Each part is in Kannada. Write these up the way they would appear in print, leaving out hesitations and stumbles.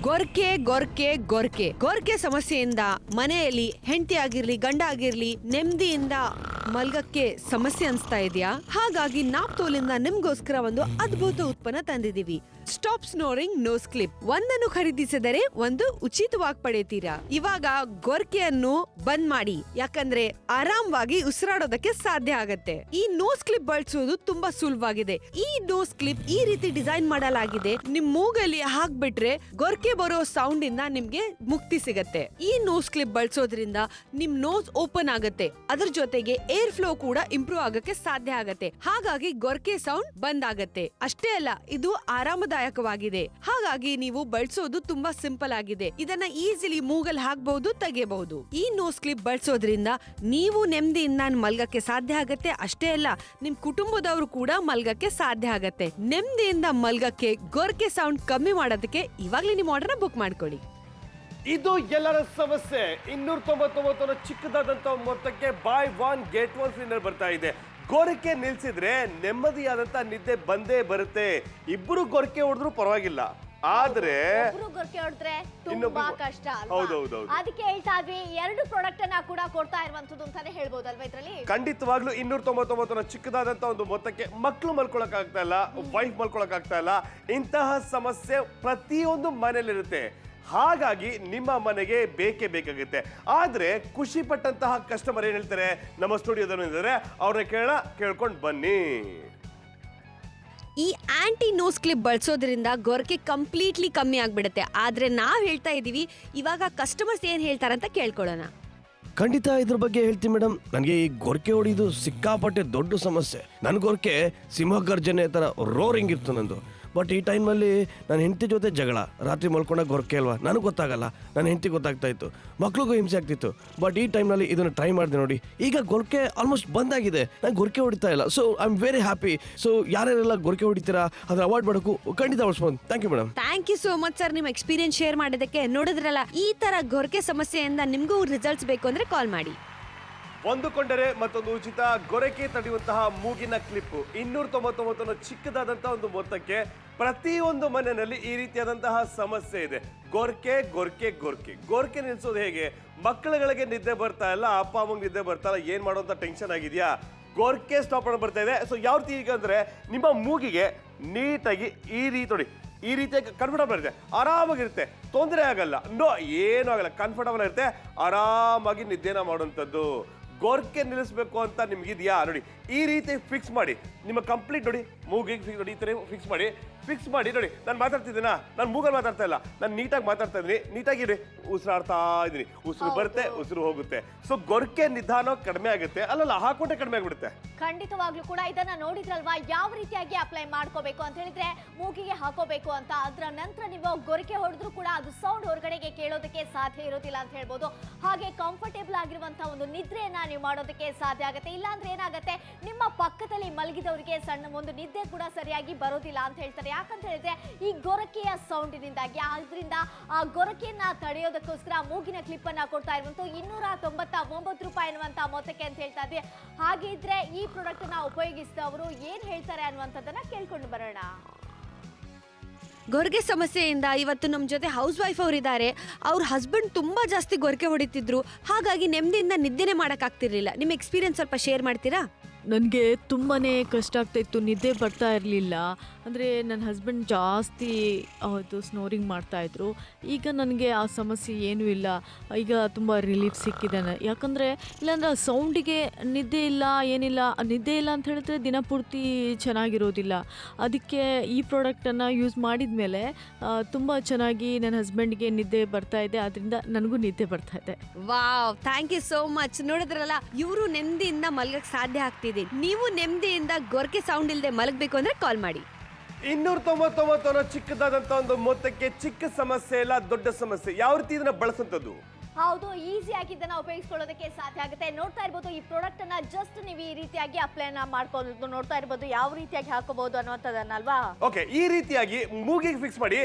ಗೊರ್ಕೆ ಗೊರ್ಕೆ ಗೊರ್ಕೆ ಗೊರ್ಕೆ ಸಮಸ್ಯೆಯಿಂದ ಮನೆಯಲ್ಲಿ ಹೆಂಡತಿ ಆಗಿರ್ಲಿ ಗಂಡ ಆಗಿರ್ಲಿ ನೆಮ್ಮದಿಯಿಂದ ಮಲ್ಗಕ್ಕೆ ಸಮಸ್ಯೆ ಅನ್ಸ್ತಾ ಇದೆಯಾ? ಹಾಗಾಗಿ ನಾಪ್ತೋಲಿಂದ ನಿಮ್ಗೋಸ್ಕರ ಒಂದು ಅದ್ಭುತ ಉತ್ಪನ್ನ ತಂದಿದೀವಿ. Stop snoring nose clip. ಒಂದನ್ನು ಖರೀದಿಸಿದರೆ ಒಂದು ಉಚಿತವಾಗಿ ಪಡೆಯುತ್ತೀರಾ. ಇವಾಗ ಗೊರ್ಕೆಯನ್ನು ಬಂದ್ ಮಾಡಿ, ಯಾಕಂದ್ರೆ ಆರಾಮವಾಗಿ ಉಸಿರಾಡೋದಕ್ಕೆ ಸಾಧ್ಯ ಆಗತ್ತೆ. ಈ ನೋಸ್ ಕ್ಲಿಪ್ ಬಳಸೋದು ತುಂಬಾ ಸುಲಭವಾಗಿದೆ. ಈ ನೋಸ್ ಕ್ಲಿಪ್ ಈ ರೀತಿ ಡಿಸೈನ್ ಮಾಡಲಾಗಿದೆ. ನಿಮ್ ಮೂಗಲ್ಲಿ ಹಾಕ್ಬಿಟ್ರೆ ಗೊರ್ಕೆ ಬರೋ ಸೌಂಡ್ ಇಂದ ನಿಮ್ಗೆ ಮುಕ್ತಿ ಸಿಗತ್ತೆ. ಈ ನೋಸ್ ಕ್ಲಿಪ್ ಬಳಸೋದ್ರಿಂದ ನಿಮ್ ನೋಸ್ ಓಪನ್ ಆಗತ್ತೆ. ಅದ್ರ ಜೊತೆಗೆ ಏರ್ ಫ್ಲೋ ಕೂಡ ಇಂಪ್ರೂವ್ ಆಗಕ್ಕೆ ಸಾಧ್ಯ ಆಗತ್ತೆ. ಹಾಗಾಗಿ ಗೊರ್ಕೆ ಸೌಂಡ್ ಬಂದ್ ಆಗತ್ತೆ. ಅಷ್ಟೇ ಅಲ್ಲ, ಇದು ಆರಾಮದಾಯಕವಾಗಿದೆ. ಹಾಗಾಗಿ ನೀವು ಬಳಸೋದು ತುಂಬಾ ಸಿಂಪಲ್ ಆಗಿದೆ. ಇದನ್ನ ಈಸಿಲಿ ಮೂಗಲ್ ಹಾಕಬಹುದು, ತೆಗೆಯಬಹುದು. ಈ ನೋಸ್ ಕ್ಲಿಪ್ ಬಳಸೋದ್ರಿಂದ ನೀವು ನೆಮ್ಮದಿಯಿಂದ ಮಲ್ಗಕ್ಕೆ ಸಾಧ್ಯ ಆಗತ್ತೆ. ಅಷ್ಟೇ ಅಲ್ಲ, ನಿಮ್ ಕುಟುಂಬದವರು ಕೂಡ ಮಲ್ಗಕ್ಕೆ ಸಾಧ್ಯ ಆಗತ್ತೆ. ನೆಮ್ಮದಿಯಿಂದ ಮಲ್ಗಕ್ಕೆ ಗೊರ್ಕೆ ಸೌಂಡ್ ಕಮ್ಮಿ ಮಾಡೋದಕ್ಕೆ ಇವಾಗ್ಲೇ ನಿಮ್ಮ ಆರ್ಡರ್ ಬುಕ್ ಮಾಡ್ಕೊಳ್ಳಿ. ಇದು ಎಲ್ಲರ ಸಮಸ್ಯೆ. 299 ಚಿಕ್ಕದಾದಂತ ಮೊತ್ತಕ್ಕೆ ಬಾಯ್ ಒನ್ ಗೆಟ್ ಒನ್ ಫ್ರೀ ಬರ್ತಾ ಇದೆ. ಗೊರಕೆ ನಿಲ್ಸಿದ್ರೆ ನೆಮ್ಮದಿಯಾದಂತ ನಿದ್ದೆ ಬಂದೇ ಬರುತ್ತೆ. ಇಬ್ರು ಗೊರಕೆ ಹೊಡೆದ್ರು ಪರವಾಗಿಲ್ಲ, ಆದ್ರೆ ಗೊರಕೆ ಹೊಡೆದ್ರೆ ತುಂಬಾ ಕಷ್ಟ. ಅದಕ್ಕೆ ಹೇಳ್ತಾ ಇದ್ವಿ, 2 ಪ್ರಾಡಕ್ಟ್ ಅನ್ನ ಕೂಡ ಕೊಡ್ತಾ ಇರುವಂತದ್ದು ಅಂತಾನೆ ಹೇಳ್ಬೋದಲ್ವಾ ಇದ್ರಲ್ಲಿ. ಖಂಡಿತವಾಗ್ಲೂ 299 ಚಿಕ್ಕದಾದಂತ ಒಂದು ಮೊತ್ತಕ್ಕೆ ಮಕ್ಕಳು ಮಲ್ಕೊಳಕ್ ಆಗ್ತಾ ಇಲ್ಲ, ವೈಫ್ ಮಲ್ಕೊಳಕ್ ಆಗ್ತಾ ಇಲ್ಲ. ಇಂತಹ ಸಮಸ್ಯೆ ಪ್ರತಿಯೊಂದು ಮನೇಲಿರುತ್ತೆ. ಹಾಗಾಗಿ ನಿಮ್ಮ ಮನೆಗೆ ಬೇಕೇ ಬೇಕಾಗುತ್ತೆ. ಆದ್ರೆ ಖುಷಿ ಪಟ್ಟಂತಹ ಕಸ್ಟಮರ್ ಏನ್ ಹೇಳ್ತಾರೆ, ನಮ್ಮ ಸ್ಟುಡಿಯೋದಲ್ಲಿ ಇದ್ದಾರೆ, ಅವ್ರನ್ನ ಕೇಳ್ಕೊಂಡು ಬನ್ನಿ. ಈ ಆಂಟಿ ನೋಸ್ ಕ್ಲಿಪ್ ಬಳಸೋದ್ರಿಂದ ಗೊರಕೆ ಕಂಪ್ಲೀಟ್ಲಿ ಕಮ್ಮಿ ಆಗ್ಬಿಡುತ್ತೆ. ಆದ್ರೆ ನಾವ್ ಹೇಳ್ತಾ ಇದೀವಿ, ಇವಾಗ ಕಸ್ಟಮರ್ಸ್ ಏನ್ ಹೇಳ್ತಾರಂತ ಕೇಳ್ಕೊಳ್ಳೋಣ. ಖಂಡಿತ ಇದ್ರ ಬಗ್ಗೆ ಹೇಳ್ತೀನಿ ಮೇಡಮ್. ನನಗೆ ಈ ಗೊರಕೆ ಹೊಡಿದು ಸಿಕ್ಕಾಪಟ್ಟೆ ದೊಡ್ಡ ಸಮಸ್ಯೆ. ನನ್ನ ಗೊರಕೆ ಸಿಂಹಗರ್ಜನೆ ತರ ರೋರಿಂಗ್ ಇತ್ತು ನಂದು. ಬಟ್ ಈ ಟೈಮಲ್ಲಿ ನನ್ನ ಹೆಂಡತಿ ಜೊತೆ ಜಗಳ, ರಾತ್ರಿ ಮಲ್ಕೊಂಡಾಗ ಗೊರಕೆ ಅಲ್ವಾ, ನನಗೆ ಗೊತ್ತಾಗಲ್ಲ, ನನ್ನ ಹೆಂಡತಿ ಗೊತ್ತಾಗ್ತಾ ಇತ್ತು, ಮಕ್ಳಿಗೂ ಹಿಂಸೆ ಆಗ್ತಿತ್ತು. ಬಟ್ ಈ ಟೈಮ್ನಲ್ಲಿ ಇದನ್ನು ಟ್ರೈ ಮಾಡಿದೆ ನೋಡಿ, ಈಗ ಗೊರಕೆ ಆಲ್ಮೋಸ್ಟ್ ಬಂದಾಗಿದೆ. ನಾನು ಗೊರಕೆ ಹೊಡಿತಾ ಇಲ್ಲ. So I am very happy. So ಯಾರ್ಯಾರೆಲ್ಲ ಗೊರಕೆ ಹೊಡಿತೀರಾ ಅದನ್ನ ಅವಾಯ್ಡ್ ಮಾಡೋಕ್ಕೂ ಖಂಡಿತ ಬಳಸ್ಬೋದು. Thank you madam. Thank you so much sir, ನಿಮ್ಮ ಎಕ್ಸ್ಪೀರಿಯನ್ಸ್ ಶೇರ್ ಮಾಡೋದಕ್ಕೆ. ನೋಡಿದ್ರಲ್ಲ, ಈ ತರ ಗೊರಕೆ ಸಮಸ್ಯೆಯಿಂದ ನಿಮ್ಗೂ ರಿಸಲ್ಟ್ಸ್ ಬೇಕು ಅಂದ್ರೆ ಕಾಲ್ ಮಾಡಿ. ಒಂದು ಕೊಂಡರೆ ಮತ್ತೊಂದು ಉಚಿತ. ಗೊರಕೆ ತಡೆಯುವಂತಹ ಮೂಗಿನ ಕ್ಲಿಪ್ 299 ಚಿಕ್ಕದಾದಂತಹ ಒಂದು ಮೊತ್ತಕ್ಕೆ ಪ್ರತಿಯೊಂದು ಮನೆಯಲ್ಲಿ ಈ ರೀತಿಯಾದಂತಹ ಸಮಸ್ಯೆ ಇದೆ. ಗೊರಕೆ ಗೊರಕೆ ಗೊರಕೆ ಗೊರಕೆ ನಿಲ್ಸೋದು ಹೇಗೆ? ಮಕ್ಕಳುಗಳಿಗೆ ನಿದ್ದೆ ಬರ್ತಾ ಇಲ್ಲ, ಅಪ್ಪ ಅಮ್ಮಂಗೆ ನಿದ್ದೆ ಬರ್ತಾ ಇಲ್ಲ, ಏನ್ ಮಾಡೋಂತ ಟೆನ್ಷನ್ ಆಗಿದೆಯಾ? ಗೊರಕೆ ಸ್ಟಾಪ್ ಮಾಡಿ ಬರ್ತಾ ಇದೆ. ಸೊ ಯಾವ ರೀತಿ ಅಂದ್ರೆ ನಿಮ್ಮ ಮೂಗಿಗೆ ನೀಟಾಗಿ ಈ ರೀತಿ ನೋಡಿ, ಈ ರೀತಿಯಾಗಿ ಕಂಫರ್ಟಬಲ್ ಇರುತ್ತೆ, ಆರಾಮಾಗಿರುತ್ತೆ, ತೊಂದರೆ ಆಗಲ್ಲ, ಏನೂ ಆಗಲ್ಲ, ಕಂಫರ್ಟಬಲ್ ಇರುತ್ತೆ, ಆರಾಮಾಗಿ ನಿದ್ದೆನ ಮಾಡುವಂಥದ್ದು. ಗೊರಕೆ ನಿಲ್ಲಿಸಬೇಕು ಅಂತ ನಿಮ್ಗಿದೆಯಾ ನೋಡಿ, ಈ ರೀತಿ ಫಿಕ್ಸ್ ಮಾಡಿ ನಿಮ್ಮ ಕಂಪ್ಲೀಟ್ ನೋಡಿ, ಮೂಗಿಗೆ ನೋಡಿ, ಈ ಥರ ಫಿಕ್ಸ್ ಮಾಡಿ ನೋಡಿ. ನಾನು ಮಾತಾಡ್ತಿದ್ದೀನಾ, ನಾನು ಮೂಗಲ್ಲಿ ಮಾತಾಡ್ತಾ ಇಲ್ಲ, ನಾನು ನೀಟಾಗಿ ಮಾತಾಡ್ತಾ ಇದ್ದೀನಿ, ನೀಟಾಗಿ ಉಸಿರಾಡ್ತಾ ಇದ್ದೀನಿ, ಉಸಿರು ಬರುತ್ತೆ, ಉಸಿರು ಹೋಗುತ್ತೆ. ಸೊ ಗೊರಕೆ ನಿಧಾನ ಕಡಿಮೆ ಆಗುತ್ತೆ, ಅಲ್ಲಲ್ಲ ಹಾಕೊಂಡೆ ಕಡಿಮೆ ಆಗಿಬಿಡುತ್ತೆ. ಖಂಡಿತವಾಗ್ಲೂ ಕೂಡ ಇದನ್ನ ನೋಡಿದ್ರಲ್ವಾ, ಯಾವ ರೀತಿಯಾಗಿ ಅಪ್ಲೈ ಮಾಡ್ಕೋಬೇಕು ಅಂತ ಹೇಳಿದ್ರೆ ಮೂಗಿಗೆ ಹಾಕೋಬೇಕು ಅಂತ. ಅದರ ನಂತರ ನೀವು ಗೊರಕೆ ಹೊಡೆದ್ರು ಕೂಡ ಅದು ಸೌಂಡ್ ಹೊರಗಡೆಗೆ ಕೇಳೋದಕ್ಕೆ ಸಾಧ್ಯ ಇರೋದಿಲ್ಲ ಅಂತ ಹೇಳ್ಬೋದು. ಹಾಗೆ ಕಂಫರ್ಟೇಬಲ್ ಆಗಿರುವಂತಹ ಒಂದು ನಿದ್ರೆಯನ್ನ ನೀವು ಮಾಡೋದಕ್ಕೆ ಸಾಧ್ಯ ಆಗುತ್ತೆ. ಇಲ್ಲಾಂದ್ರೆ ಏನಾಗುತ್ತೆ, ನಿಮ್ಮ ಪಕ್ಕದಲ್ಲಿ ಮಲಗಿದವರಿಗೆ ಸಣ್ಣ ಒಂದು ನಿದ್ದೆ ಕೂಡ ಸರಿಯಾಗಿ ಬರೋದಿಲ್ಲ ಅಂತ ಹೇಳ್ತಾರೆ. ಯಾಕಂತ ಹೇಳಿದ್ರೆ ಈ ಗೊರಕೆಯ ಸೌಂಡಿನಿಂದಾಗಿ. ಆದ್ರಿಂದ ಆ ಗೊರಕೆಯನ್ನ ತಡೆಯೋದಕ್ಕೋಸ್ಕರ ಮೂಗಿನ ಕ್ಲಿಪ್ ಅನ್ನ ಕೊಡ್ತಾ ಇರುವಂತ 299 ರೂಪಾಯಿ ಅನ್ನುವಂತ ಮೊತ್ತಕ್ಕೆ ಅಂತ ಹೇಳ್ತಾ ಇದ್ವಿ. ಹಾಗಿದ್ರೆ ಈ ಪ್ರಾಡಕ್ಟ್ ಅನ್ನ ಉಪಯೋಗಿಸಿದವರು ಏನ್ ಹೇಳ್ತಾರೆ ಅನ್ನುವಂಥದ್ದನ್ನ ಕೇಳ್ಕೊಂಡು ಬರೋಣ. ಗೊರಕೆ ಸಮಸ್ಯೆಯಿಂದ ಇವತ್ತು ನಮ್ಮ ಜೊತೆ ಹೌಸ್ ವೈಫ್ ಅವರಿದ್ದಾರೆ. ಅವ್ರ ಹಸ್ಬೆಂಡ್ ತುಂಬಾ ಜಾಸ್ತಿ ಗೊರಕೆ ಹೊಡಿತಿದ್ರು, ಹಾಗಾಗಿ ನೆಮ್ಮದಿಯಿಂದ ನಿದ್ದೆನೆ ಮಾಡೋಕ್ಕಾಗ್ತಿರ್ಲಿಲ್ಲ. ನಿಮ್ಮ ಎಕ್ಸ್ಪೀರಿಯನ್ಸ್ ಸ್ವಲ್ಪ ಶೇರ್ ಮಾಡ್ತೀರಾ? ನನಗೆ ತುಂಬಾ ಕಷ್ಟ ಆಗ್ತಾಯಿತ್ತು, ನಿದ್ದೆ ಬರ್ತಾ ಇರಲಿಲ್ಲ. ಅಂದರೆ ನನ್ನ ಹಸ್ಬೆಂಡ್ ಜಾಸ್ತಿ ಅದು ಸ್ನೋರಿಂಗ್ ಮಾಡ್ತಾಯಿದ್ರು. ಈಗ ನನಗೆ ಆ ಸಮಸ್ಯೆ ಏನೂ ಇಲ್ಲ. ಈಗ ತುಂಬ ರಿಲೀಫ್ ಸಿಕ್ಕಿದೆ. ಯಾಕಂದರೆ ಇಲ್ಲಾಂದ್ರೆ ಆ ಸೌಂಡಿಗೆ ನಿದ್ದೆ ಇಲ್ಲ, ಏನಿಲ್ಲ. ನಿದ್ದೆ ಇಲ್ಲ ಅಂತ ಹೇಳಿದ್ರೆ ದಿನಪೂರ್ತಿ ಚೆನ್ನಾಗಿರೋದಿಲ್ಲ. ಅದಕ್ಕೆ ಈ ಪ್ರಾಡಕ್ಟನ್ನು ಯೂಸ್ ಮಾಡಿದ ಮೇಲೆ ತುಂಬ ಚೆನ್ನಾಗಿ ನನ್ನ ಹಸ್ಬೆಂಡ್ಗೆ ನಿದ್ದೆ ಬರ್ತಾ ಇದೆ, ಅದರಿಂದ ನನಗೂ ನಿದ್ದೆ ಬರ್ತಾ ಇದೆ. Wow, thank you so much. ನೋಡಿದ್ರಲ್ಲ, ಇವರು ನೆಮ್ಮದಿಯಿಂದ ಮಲ್ಗಕ್ಕೆ ಸಾಧ್ಯ ಆಗ್ತಿದೆ. ನೀವು ನೆಮ್ಮದಿಯಿಂದ ಗೊರಕೆ ಸೌಂಡ್ ಇಲ್ಲದೆ ಮಲಗಬೇಕು ಅಂದ್ರೆ ಕಾಲ್ ಮಾಡಿ. 299 ಚಿಕ್ಕದಾದಂತ ಒಂದು ಮೊತ್ತಕ್ಕೆ ಚಿಕ್ಕ ಸಮಸ್ಯೆ ಇಲ್ಲ, ದೊಡ್ಡ ಸಮಸ್ಯೆ. ಯಾವ ರೀತಿ ಇದನ್ನ ಬಳಸುವಂತದ್ದು? ಹೌದು, ಈಸಿಯಾಗಿ ಇದನ್ನ ಉಪಯೋಗಿಸ್ಕೊಳ್ಳೋದಕ್ಕೆ ಸಾಧ್ಯ ಆಗುತ್ತೆ. ನೋಡ್ತಾ ಇರ್ಬೋದು, ಈ ಪ್ರಾಡಕ್ಟ್ ಅನ್ನ ಜಸ್ಟ್ ನೀವು ಈ ರೀತಿಯಾಗಿ ಅಪ್ಲೈನ ಮಾಡ್ಕೊಳ್ಳೋದು ನೋಡ್ತಾ ಇರ್ಬೋದು, ಯಾವ ರೀತಿಯಾಗಿ ಹಾಕೋಬಹುದು ಅನ್ನೋದನ್ನಲ್ವಾ. ಓಕೆ, ಈ ರೀತಿಯಾಗಿ ಮೂಗಿಗೆ ಫಿಕ್ಸ್ ಮಾಡಿ,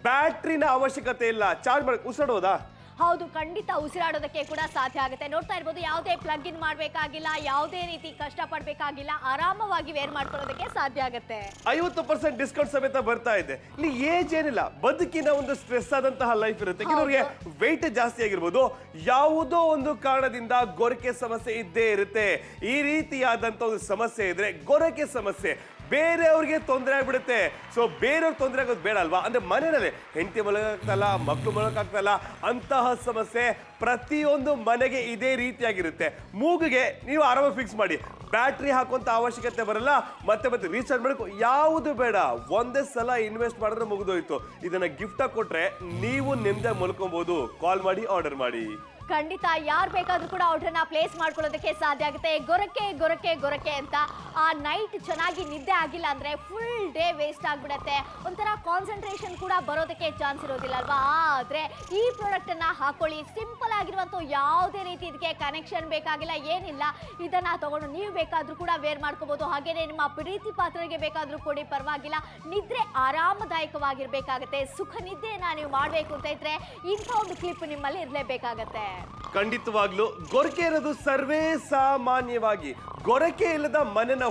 ಬ್ಯಾಟ್ರಿನ ಅವಶ್ಯಕತೆ ಇಲ್ಲ, ಚಾರ್ಜ್ ಮಾಡಿ ಉಸಿರಾಡೋದಾ? ಹೌದು, ಖಂಡಿತ ಉಸಿರಾಡೋದಕ್ಕೆ ಕೂಡ ಸಾಧ್ಯ ಆಗುತ್ತೆ. ನೋಡ್ತಾ ಇರ್ಬೋದು, ಯಾವುದೇ ಪ್ಲಗ್ ಇನ್ ಮಾಡಬೇಕಾಗಿಲ್ಲ, ಯಾವುದೇ ರೀತಿ ಕಷ್ಟ ಪಡಬೇಕಾಗಿಲ್ಲ, ಆರಾಮವಾಗಿ ವೇರ್ ಮಾಡ್ಕೊಳ್ಳೋದಕ್ಕೆ ಸಾಧ್ಯ ಆಗುತ್ತೆ. 50% ಡಿಸ್ಕೌಂಟ್ ಸಮೇತ ಬರ್ತಾ ಇದೆ. ಇಲ್ಲಿ ಏಜ್ ಏನಿಲ್ಲ, ಬದುಕಿನ ಒಂದು ಸ್ಟ್ರೆಸ್ ಆದಂತಹ ಲೈಫ್ ಇರುತ್ತೆ. ಕೆಲವರಿಗೆ ವೆಯ್ಟ್ ಜಾಸ್ತಿ ಆಗಿರ್ಬೋದು, ಯಾವುದೋ ಒಂದು ಕಾರಣದಿಂದ ಗೊರಕೆ ಸಮಸ್ಯೆ ಇದ್ದೇ ಇರುತ್ತೆ. ಈ ರೀತಿಯಾದಂತ ಒಂದು ಸಮಸ್ಯೆ ಇದ್ರೆ ಗೊರಕೆ ಸಮಸ್ಯೆ ಬೇರೆಯವ್ರಿಗೆ ತೊಂದರೆ ಆಗ್ಬಿಡುತ್ತೆ. ಸೊ ಬೇರೆಯವ್ರಿಗೆ ತೊಂದರೆ ಆಗೋದು ಬೇಡ ಅಲ್ವಾ? ಅಂದ್ರೆ ಮನೆಯಲ್ಲಿ ಹೆಂಡತಿ ಮಲಗಾಗ್ತಲ್ಲ, ಮಕ್ಕಳು ಮಲಗಾಗ್ತಲ್ಲ, ಅಂತಹ ಸಮಸ್ಯೆ ಪ್ರತಿಯೊಂದು ಮನೆಗೆ ಇದೇ ರೀತಿಯಾಗಿರುತ್ತೆ. ಮೂಗಿಗೆ ನೀವು ಆರಾಮಾಗಿ ಫಿಕ್ಸ್ ಮಾಡಿ, ಬ್ಯಾಟ್ರಿ ಹಾಕುವಂತ ಅವಶ್ಯಕತೆ ಬರಲ್ಲ, ಮತ್ತೆ ರೀಚಾರ್ಜ್ ಮಾಡಬೇಕು ಯಾವುದು ಬೇಡ. ಒಂದೇ ಸಲ ಇನ್ವೆಸ್ಟ್ ಮಾಡಿದ್ರೆ ಮುಗಿದೋಯ್ತು. ಇದನ್ನ ಗಿಫ್ಟ್ ಆಗಿ ಕೊಟ್ರೆ ನೀವು ನಿಮ್ದೇ ಮಲ್ಕೊಬಹುದು. ಕಾಲ್ ಮಾಡಿ, ಆರ್ಡರ್ ಮಾಡಿ. ಖಂಡಿತ ಯಾರು ಬೇಕಾದ್ರೂ ಕೂಡ ಆರ್ಡರ್ನ ಪ್ಲೇಸ್ ಮಾಡ್ಕೊಳ್ಳೋದಕ್ಕೆ ಸಾಧ್ಯ ಆಗುತ್ತೆ. ಗೊರಕೆ ಗೊರಕೆ ಗೊರಕೆ ಅಂತ ಆ ನೈಟ್ ಚೆನ್ನಾಗಿ ನಿದ್ದೆ ಆಗಿಲ್ಲ ಅಂದ್ರೆ ಫುಲ್ ಡೇ ವೇಸ್ಟ್ ಆಗ್ಬಿಡತ್ತೆ. ಒಂಥರ ಕಾನ್ಸಂಟ್ರೇಷನ್ ಕೂಡ ಬರೋದಕ್ಕೆ ಚಾನ್ಸ್ ಇರೋದಿಲ್ಲ ಅಲ್ವಾ? ಆದ್ರೆ ಈ ಪ್ರಾಡಕ್ಟ್ ಅನ್ನ ಹಾಕೊಳ್ಳಿ. ಸಿಂಪಲ್ ಆಗಿರುವಂತ ಯಾವುದೇ ರೀತಿ ಇದಕ್ಕೆ ಕನೆಕ್ಷನ್ ಬೇಕಾಗಿಲ್ಲ, ಏನಿಲ್ಲ. ಇದನ್ನ ತಗೊಂಡು ನೀವು ಬೇಕಾದ್ರೂ ಕೂಡ ವೇರ್ ಮಾಡ್ಕೋಬಹುದು. ಹಾಗೇನೆ ನಿಮ್ಮ ಪ್ರೀತಿ ಪಾತ್ರರಿಗೆ ಬೇಕಾದ್ರೂ ಕೊಡಿ, ಪರವಾಗಿಲ್ಲ. ನಿದ್ರೆ ಆರಾಮದಾಯಕವಾಗಿರ್ಬೇಕಾಗತ್ತೆ. ಸುಖ ನಿದ್ದೆಯನ್ನ ನೀವು ಮಾಡ್ಬೇಕು ಅಂತ ಇದ್ರೆ ಇಂಥ ಒಂದು ಕ್ಲಿಪ್ ನಿಮ್ಮಲ್ಲಿ ಇರ್ಲೇಬೇಕಾಗತ್ತೆ. ಖಂಡಿತವಾಗ್ಲೂ ಗೊರಕೆ ಇರೋದು ಸರ್ವೇ ಸಾಮಾನ್ಯವಾಗಿ. ಗೊರಕೆ ಇಲ್ಲದ ಮನೆನ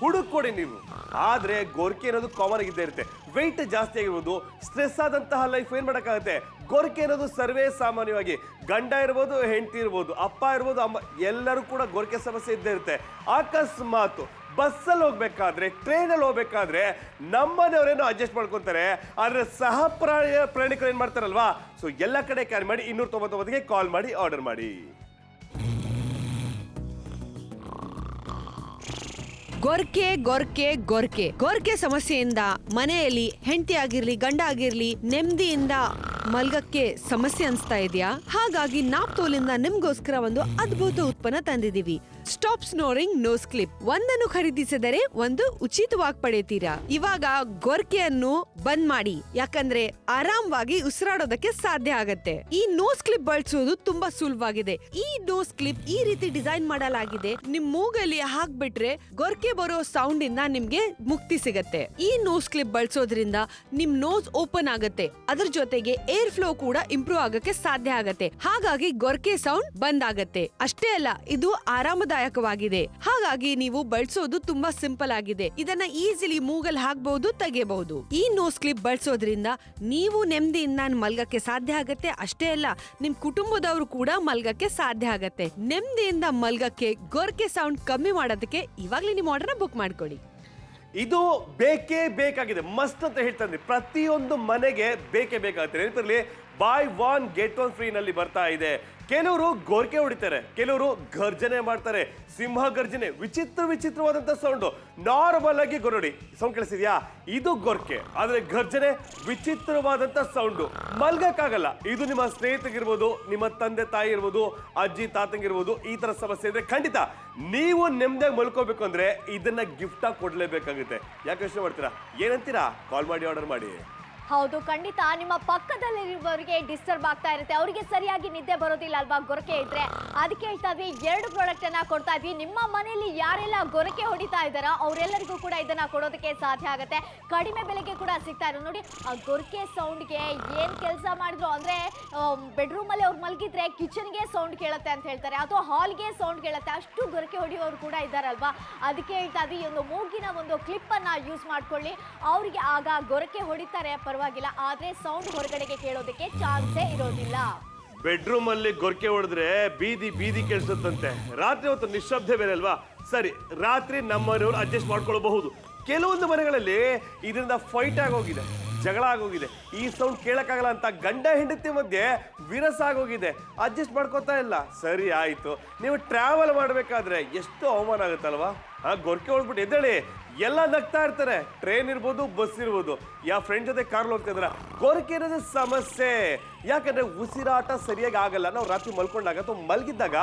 ಹುಡುಕೊಡಿ ನೀವು. ಆದ್ರೆ ಗೊರಕೆ ಇರೋದು ಕಾಮನ್ ಆಗಿದ್ದೇ ಇರುತ್ತೆ. ವೆಯ್ಟ್ ಜಾಸ್ತಿ ಆಗಿರ್ಬೋದು, ಸ್ಟ್ರೆಸ್ ಆದಂತಹ ಲೈಫ್ ಏನ್ ಮಾಡಕ್ಕಾಗತ್ತೆ? ಗೊರಕೆ ಇರೋದು ಸರ್ವೇ ಸಾಮಾನ್ಯವಾಗಿ. ಗಂಡ ಇರ್ಬೋದು, ಹೆಂಡತಿ ಇರ್ಬೋದು, ಅಪ್ಪ ಇರ್ಬೋದು, ಅಮ್ಮ, ಎಲ್ಲರೂ ಕೂಡ ಗೊರಕೆ ಸಮಸ್ಯೆ ಇದ್ದೇ ಇರುತ್ತೆ. ಅಕಸ್ಮಾತ್ ಬಸ್ಸಲ್ಲಿ ಹೋಗ್ಬೇಕಾದ್ರೆ, ಟ್ರೈನಲ್ಲಿ ಹೋಗ್ಬೇಕಾದ್ರೆ ನಮ್ಮನೆಯವರೇನೋ ಅಡ್ಜಸ್ಟ್ ಮಾಡ್ಕೊತಾರೆ, ಆದ್ರೆ ಸಹ ಪ್ರಯಾಣಿಕರು ಏನ್ ಮಾಡ್ತಾರಲ್ವಾ? ಸೊ ಎಲ್ಲ ಕಡೆ ಕ್ಯಾರಿ ಮಾಡಿ 299ಗೆ ಕಾಲ್ ಮಾಡಿ, ಆರ್ಡರ್ ಮಾಡಿ. ಗೊರ್ಕೆ ಗೊರ್ಕೆ ಗೊರ್ಕೆ ಗೊರ್ಕೆ ಸಮಸ್ಯೆಯಿಂದ ಮನೆಯಲ್ಲಿ ಹೆಂಡತಿ ಆಗಿರ್ಲಿ, ಗಂಡ ಆಗಿರ್ಲಿ, ನೆಮ್ಮದಿಯಿಂದ ಮಲ್ಗಕ್ಕೆ ಸಮಸ್ಯೆ ಅನ್ಸ್ತಾ ಇದೆಯಾ? ಹಾಗಾಗಿ ನಾಪ್ತೋಲಿಂದ ನಿಮ್ಗೋಸ್ಕರ ಒಂದು ಅದ್ಭುತ ಉತ್ಪನ್ನ ತಂದಿದೀವಿ. Stop snoring nose clip. ಒಂದನ್ನು ಖರೀದಿಸಿದರೆ ಒಂದು ಉಚಿತವಾಗಿ ಪಡೆಯುತ್ತೀರಾ. ಇವಾಗ ಗೊರ್ಕೆಯನ್ನು ಬಂದ್ ಮಾಡಿ, ಯಾಕಂದ್ರೆ ಆರಾಮವಾಗಿ ಉಸಿರಾಡೋದಕ್ಕೆ ಸಾಧ್ಯ ಆಗತ್ತೆ. ಈ ನೋಸ್ ಕ್ಲಿಪ್ ಬಳಸೋದು ತುಂಬಾ ಸುಲಭವಾಗಿದೆ. ಈ ನೋಸ್ ಕ್ಲಿಪ್ ಈ ರೀತಿ ಡಿಸೈನ್ ಮಾಡಲಾಗಿದೆ. ನಿಮ್ ಮೂಗಲ್ಲಿ ಹಾಕ್ಬಿಟ್ರೆ ಗೊರ್ಕೆ ಬರೋ ಸೌಂಡ್ ಇಂದ ನಿಮ್ಗೆ ಮುಕ್ತಿ ಸಿಗತ್ತೆ. ಈ ನೋಸ್ ಕ್ಲಿಪ್ ಬಳಸೋದ್ರಿಂದ ನಿಮ್ ನೋಸ್ ಓಪನ್ ಆಗತ್ತೆ. ಅದ್ರ ಜೊತೆಗೆ ಏರ್ ಫ್ಲೋ ಕೂಡ ಇಂಪ್ರೂವ್ ಆಗಕ್ಕೆ ಸಾಧ್ಯ ಆಗತ್ತೆ. ಹಾಗಾಗಿ ಗೊರ್ಕೆ ಸೌಂಡ್ ಬಂದ್ ಆಗತ್ತೆ. ಅಷ್ಟೇ ಅಲ್ಲ, ಇದು ಆರಾಮದಾಯಕವಾಗಿದೆ. ಹಾಗಾಗಿ ನೀವು ಬಳಸೋದು ತುಂಬಾ ಸಿಂಪಲ್ ಆಗಿದೆ. ಇದನ್ನ ಈಸಿಲಿ ಮೂಗಲ್ ಹಾಕಬಹುದು, ತೆಗೆಯಬಹುದು. ಈ ನೋಸ್ ಕ್ಲಿಪ್ ಬಳಸೋದ್ರಿಂದ ನೀವು ನೆಮ್ಮದಿಯಿಂದ ಮಲ್ಗಕ್ಕೆ ಸಾಧ್ಯ ಆಗತ್ತೆ. ಅಷ್ಟೇ ಅಲ್ಲ, ನಿಮ್ ಕುಟುಂಬದವರು ಕೂಡ ಮಲ್ಗಕ್ಕೆ ಸಾಧ್ಯ ಆಗತ್ತೆ. ನೆಮ್ಮದಿಯಿಂದ ಮಲ್ಗಕ್ಕೆ ಗೊರ್ಕೆ ಸೌಂಡ್ ಕಮ್ಮಿ ಮಾಡೋದಕ್ಕೆ ಇವಾಗ್ಲೇ ನಿಮ್ಮ ಆರ್ಡರ್ ಬುಕ್ ಮಾಡ್ಕೊಳ್ಳಿ. ಇದು ಬೇಕೇ ಬೇಕಾಗಿದೆ, ಮಸ್ತ್ ಅಂತ ಹೇಳ್ತಾರೆ. ಪ್ರತಿಯೊಂದು ಮನೆಗೆ ಬೇಕೇ ಬೇಕಾಗುತ್ತೆ. ನೆನಪಿರ್ಲಿ, ಬಾಯ್ ಒನ್ ಗೆಟ್ ಒನ್ ಫ್ರೀ ನಲ್ಲಿ ಬರ್ತಾ ಇದೆ. ಕೆಲವರು ಗೊರಕೆ ಹೊಡಿತಾರೆ, ಕೆಲವರು ಗರ್ಜನೆ ಮಾಡ್ತಾರೆ. ಸಿಂಹ ಗರ್ಜನೆ, ವಿಚಿತ್ರವಾದಂತ ಸೌಂಡ್. ನಾರ್ಮಲ್ ಆಗಿ ಗೊರಡಿ ಸೌಂಡ್ ಕೇಳಿಸಿದ್ಯಾ? ಇದು ಗೊರಕೆ. ಆದ್ರೆ ಗರ್ಜನೆ ವಿಚಿತ್ರವಾದಂತ ಸೌಂಡ್. ಮಲ್ಗಕ್ಕಾಗಲ್ಲ. ಇದು ನಿಮ್ಮ ಸ್ನೇಹಿತರಿಗಿರ್ಬೋದು, ನಿಮ್ಮ ತಂದೆ ತಾಯಿ ಇರ್ಬೋದು, ಅಜ್ಜಿ ತಾತಂಗಿರ್ಬೋದು. ಈ ತರ ಸಮಸ್ಯೆ ಇದ್ರೆ ಖಂಡಿತ ನೀವು ನೆಮ್ಮದಿಯಾಗಿ ಮಲ್ಕೋಬೇಕು ಅಂದ್ರೆ ಇದನ್ನ ಗಿಫ್ಟ್ ಆಗಿ ಕೊಡ್ಲೇಬೇಕಾಗುತ್ತೆ. ಯಾಕೆ ಯೋಚನೆ ಮಾಡ್ತೀರಾ? ಏನಂತೀರಾ? ಕಾಲ್ ಮಾಡಿ, ಆರ್ಡರ್ ಮಾಡಿ. ಹೌದು, ಖಂಡಿತ ನಿಮ್ಮ ಪಕ್ಕದಲ್ಲಿರುವವರಿಗೆ ಡಿಸ್ಟರ್ಬ್ ಆಗ್ತಾ ಇರುತ್ತೆ. ಅವರಿಗೆ ಸರಿಯಾಗಿ ನಿದ್ದೆ ಬರೋದಿಲ್ಲ ಅಲ್ವಾ ಗೊರಕೆ ಇದ್ರೆ? ಅದಕ್ಕೆ ಹೇಳ್ತಾ ಇದ್ವಿ, 2 ಪ್ರಾಡಕ್ಟ್ ಅನ್ನ ಕೊಡ್ತಾ ಇದ್ವಿ. ನಿಮ್ಮ ಮನೆಯಲ್ಲಿ ಯಾರೆಲ್ಲ ಗೊರಕೆ ಹೊಡಿತಾ ಇದ್ದಾರೋ ಅವರೆಲ್ಲರಿಗೂ ಕೂಡ ಇದನ್ನ ಕೊಡೋದಕ್ಕೆ ಸಾಧ್ಯ ಆಗುತ್ತೆ. ಕಡಿಮೆ ಬೆಲೆಗೆ ಕೂಡ ಸಿಗ್ತಾ ಇರೋ. ನೋಡಿ, ಆ ಗೊರಕೆ ಸೌಂಡ್ಗೆ ಏನ್ ಕೆಲಸ ಮಾಡಿದ್ರು ಅಂದ್ರೆ, ಬೆಡ್ರೂಮ್ ಅಲ್ಲಿ ಅವ್ರು ಮಲಗಿದ್ರೆ ಕಿಚನ್ಗೆ ಸೌಂಡ್ ಕೇಳುತ್ತೆ ಅಂತ ಹೇಳ್ತಾರೆ, ಅಥವಾ ಹಾಲ್ಗೆ ಸೌಂಡ್ ಕೇಳುತ್ತೆ. ಅಷ್ಟು ಗೊರಕೆ ಹೊಡಿಯೋರು ಕೂಡ ಇದ್ದಾರಲ್ವಾ? ಅದಕ್ಕೆ ಹೇಳ್ತಾ ಇದ್ವಿ, ಒಂದು ಮೂಗಿನ ಒಂದು ಕ್ಲಿಪ್ ಅನ್ನ ಯೂಸ್ ಮಾಡ್ಕೊಳ್ಳಿ. ಅವ್ರಿಗೆ ಆಗ ಗೊರಕೆ ಹೊಡಿತಾರೆ, ಪರವಾಗಿಲ್ಲ, ಆದ್ರೆ ಸೌಂಡ್ ಹೊರಗಡೆಗೆ ಕೇಳೋದಕ್ಕೆ ಚಾನ್ಸೇ ಇರೋದಿಲ್ಲ. ಬೆಡ್ರೂಮ್ ಅಲ್ಲಿ ಗೊರಕೆ ಹೊಡೆದ್ರೆ ಬೀದಿ ಕೇಳಿಸುತ್ತಂತೆ. ರಾತ್ರಿ ಹೊತ್ತು ನಿಶ್ಶಬ್ದ ಬೇರೆ ಅಲ್ವಾ? ಸರಿ, ರಾತ್ರಿ ನಮ್ಮ ಮನೆಯವರು ಅಡ್ಜಸ್ಟ್ ಮಾಡ್ಕೊಳ್ಬಹುದು. ಕೆಲವೊಂದು ಮನೆಗಳಲ್ಲಿ ಇದರಿಂದ ಫೈಟ್ ಆಗೋಗಿದೆ, ಜಗಳ ಆಗೋಗಿದೆ. ಈ ಸೌಂಡ್ ಕೇಳಕ್ಕಾಗಲ್ಲ ಅಂತ ಗಂಡ ಹೆಂಡತಿ ಮಧ್ಯೆ ವಿರಸ ಆಗೋಗಿದೆ. ಅಡ್ಜಸ್ಟ್ ಮಾಡ್ಕೋತಾ ಇಲ್ಲ. ಸರಿ ಆಯ್ತು, ನೀವು ಟ್ರಾವೆಲ್ ಮಾಡ್ಬೇಕಾದ್ರೆ ಎಷ್ಟು ಅವಮಾನ ಆಗುತ್ತಲ್ವಾ? ಗೊರಕೆ ಹೊಡ್ಬಿಟ್ಟು ಎದ್ದೇಳಿ. ಎಲ್ಲ ನಗ್ತಾ ಇರ್ತಾರೆ. ಟ್ರೈನ್ ಇರ್ಬೋದು, ಬಸ್ ಇರ್ಬೋದು, ಯಾವ ಫ್ರೆಂಡ್ ಜೊತೆ ಕಾರಲ್ಲಿ ಹೋಗ್ತಾ ಇದ್ರ. ಗೊರಕೆ ಇರೋದು ಸಮಸ್ಯೆ. ಯಾಕಂದ್ರೆ ಉಸಿರಾಟ ಸರಿಯಾಗಿ ಆಗಲ್ಲ. ನಾವು ರಾತ್ರಿ ಮಲ್ಕೊಂಡಾಗ ಅಥವಾ ಮಲಗಿದ್ದಾಗ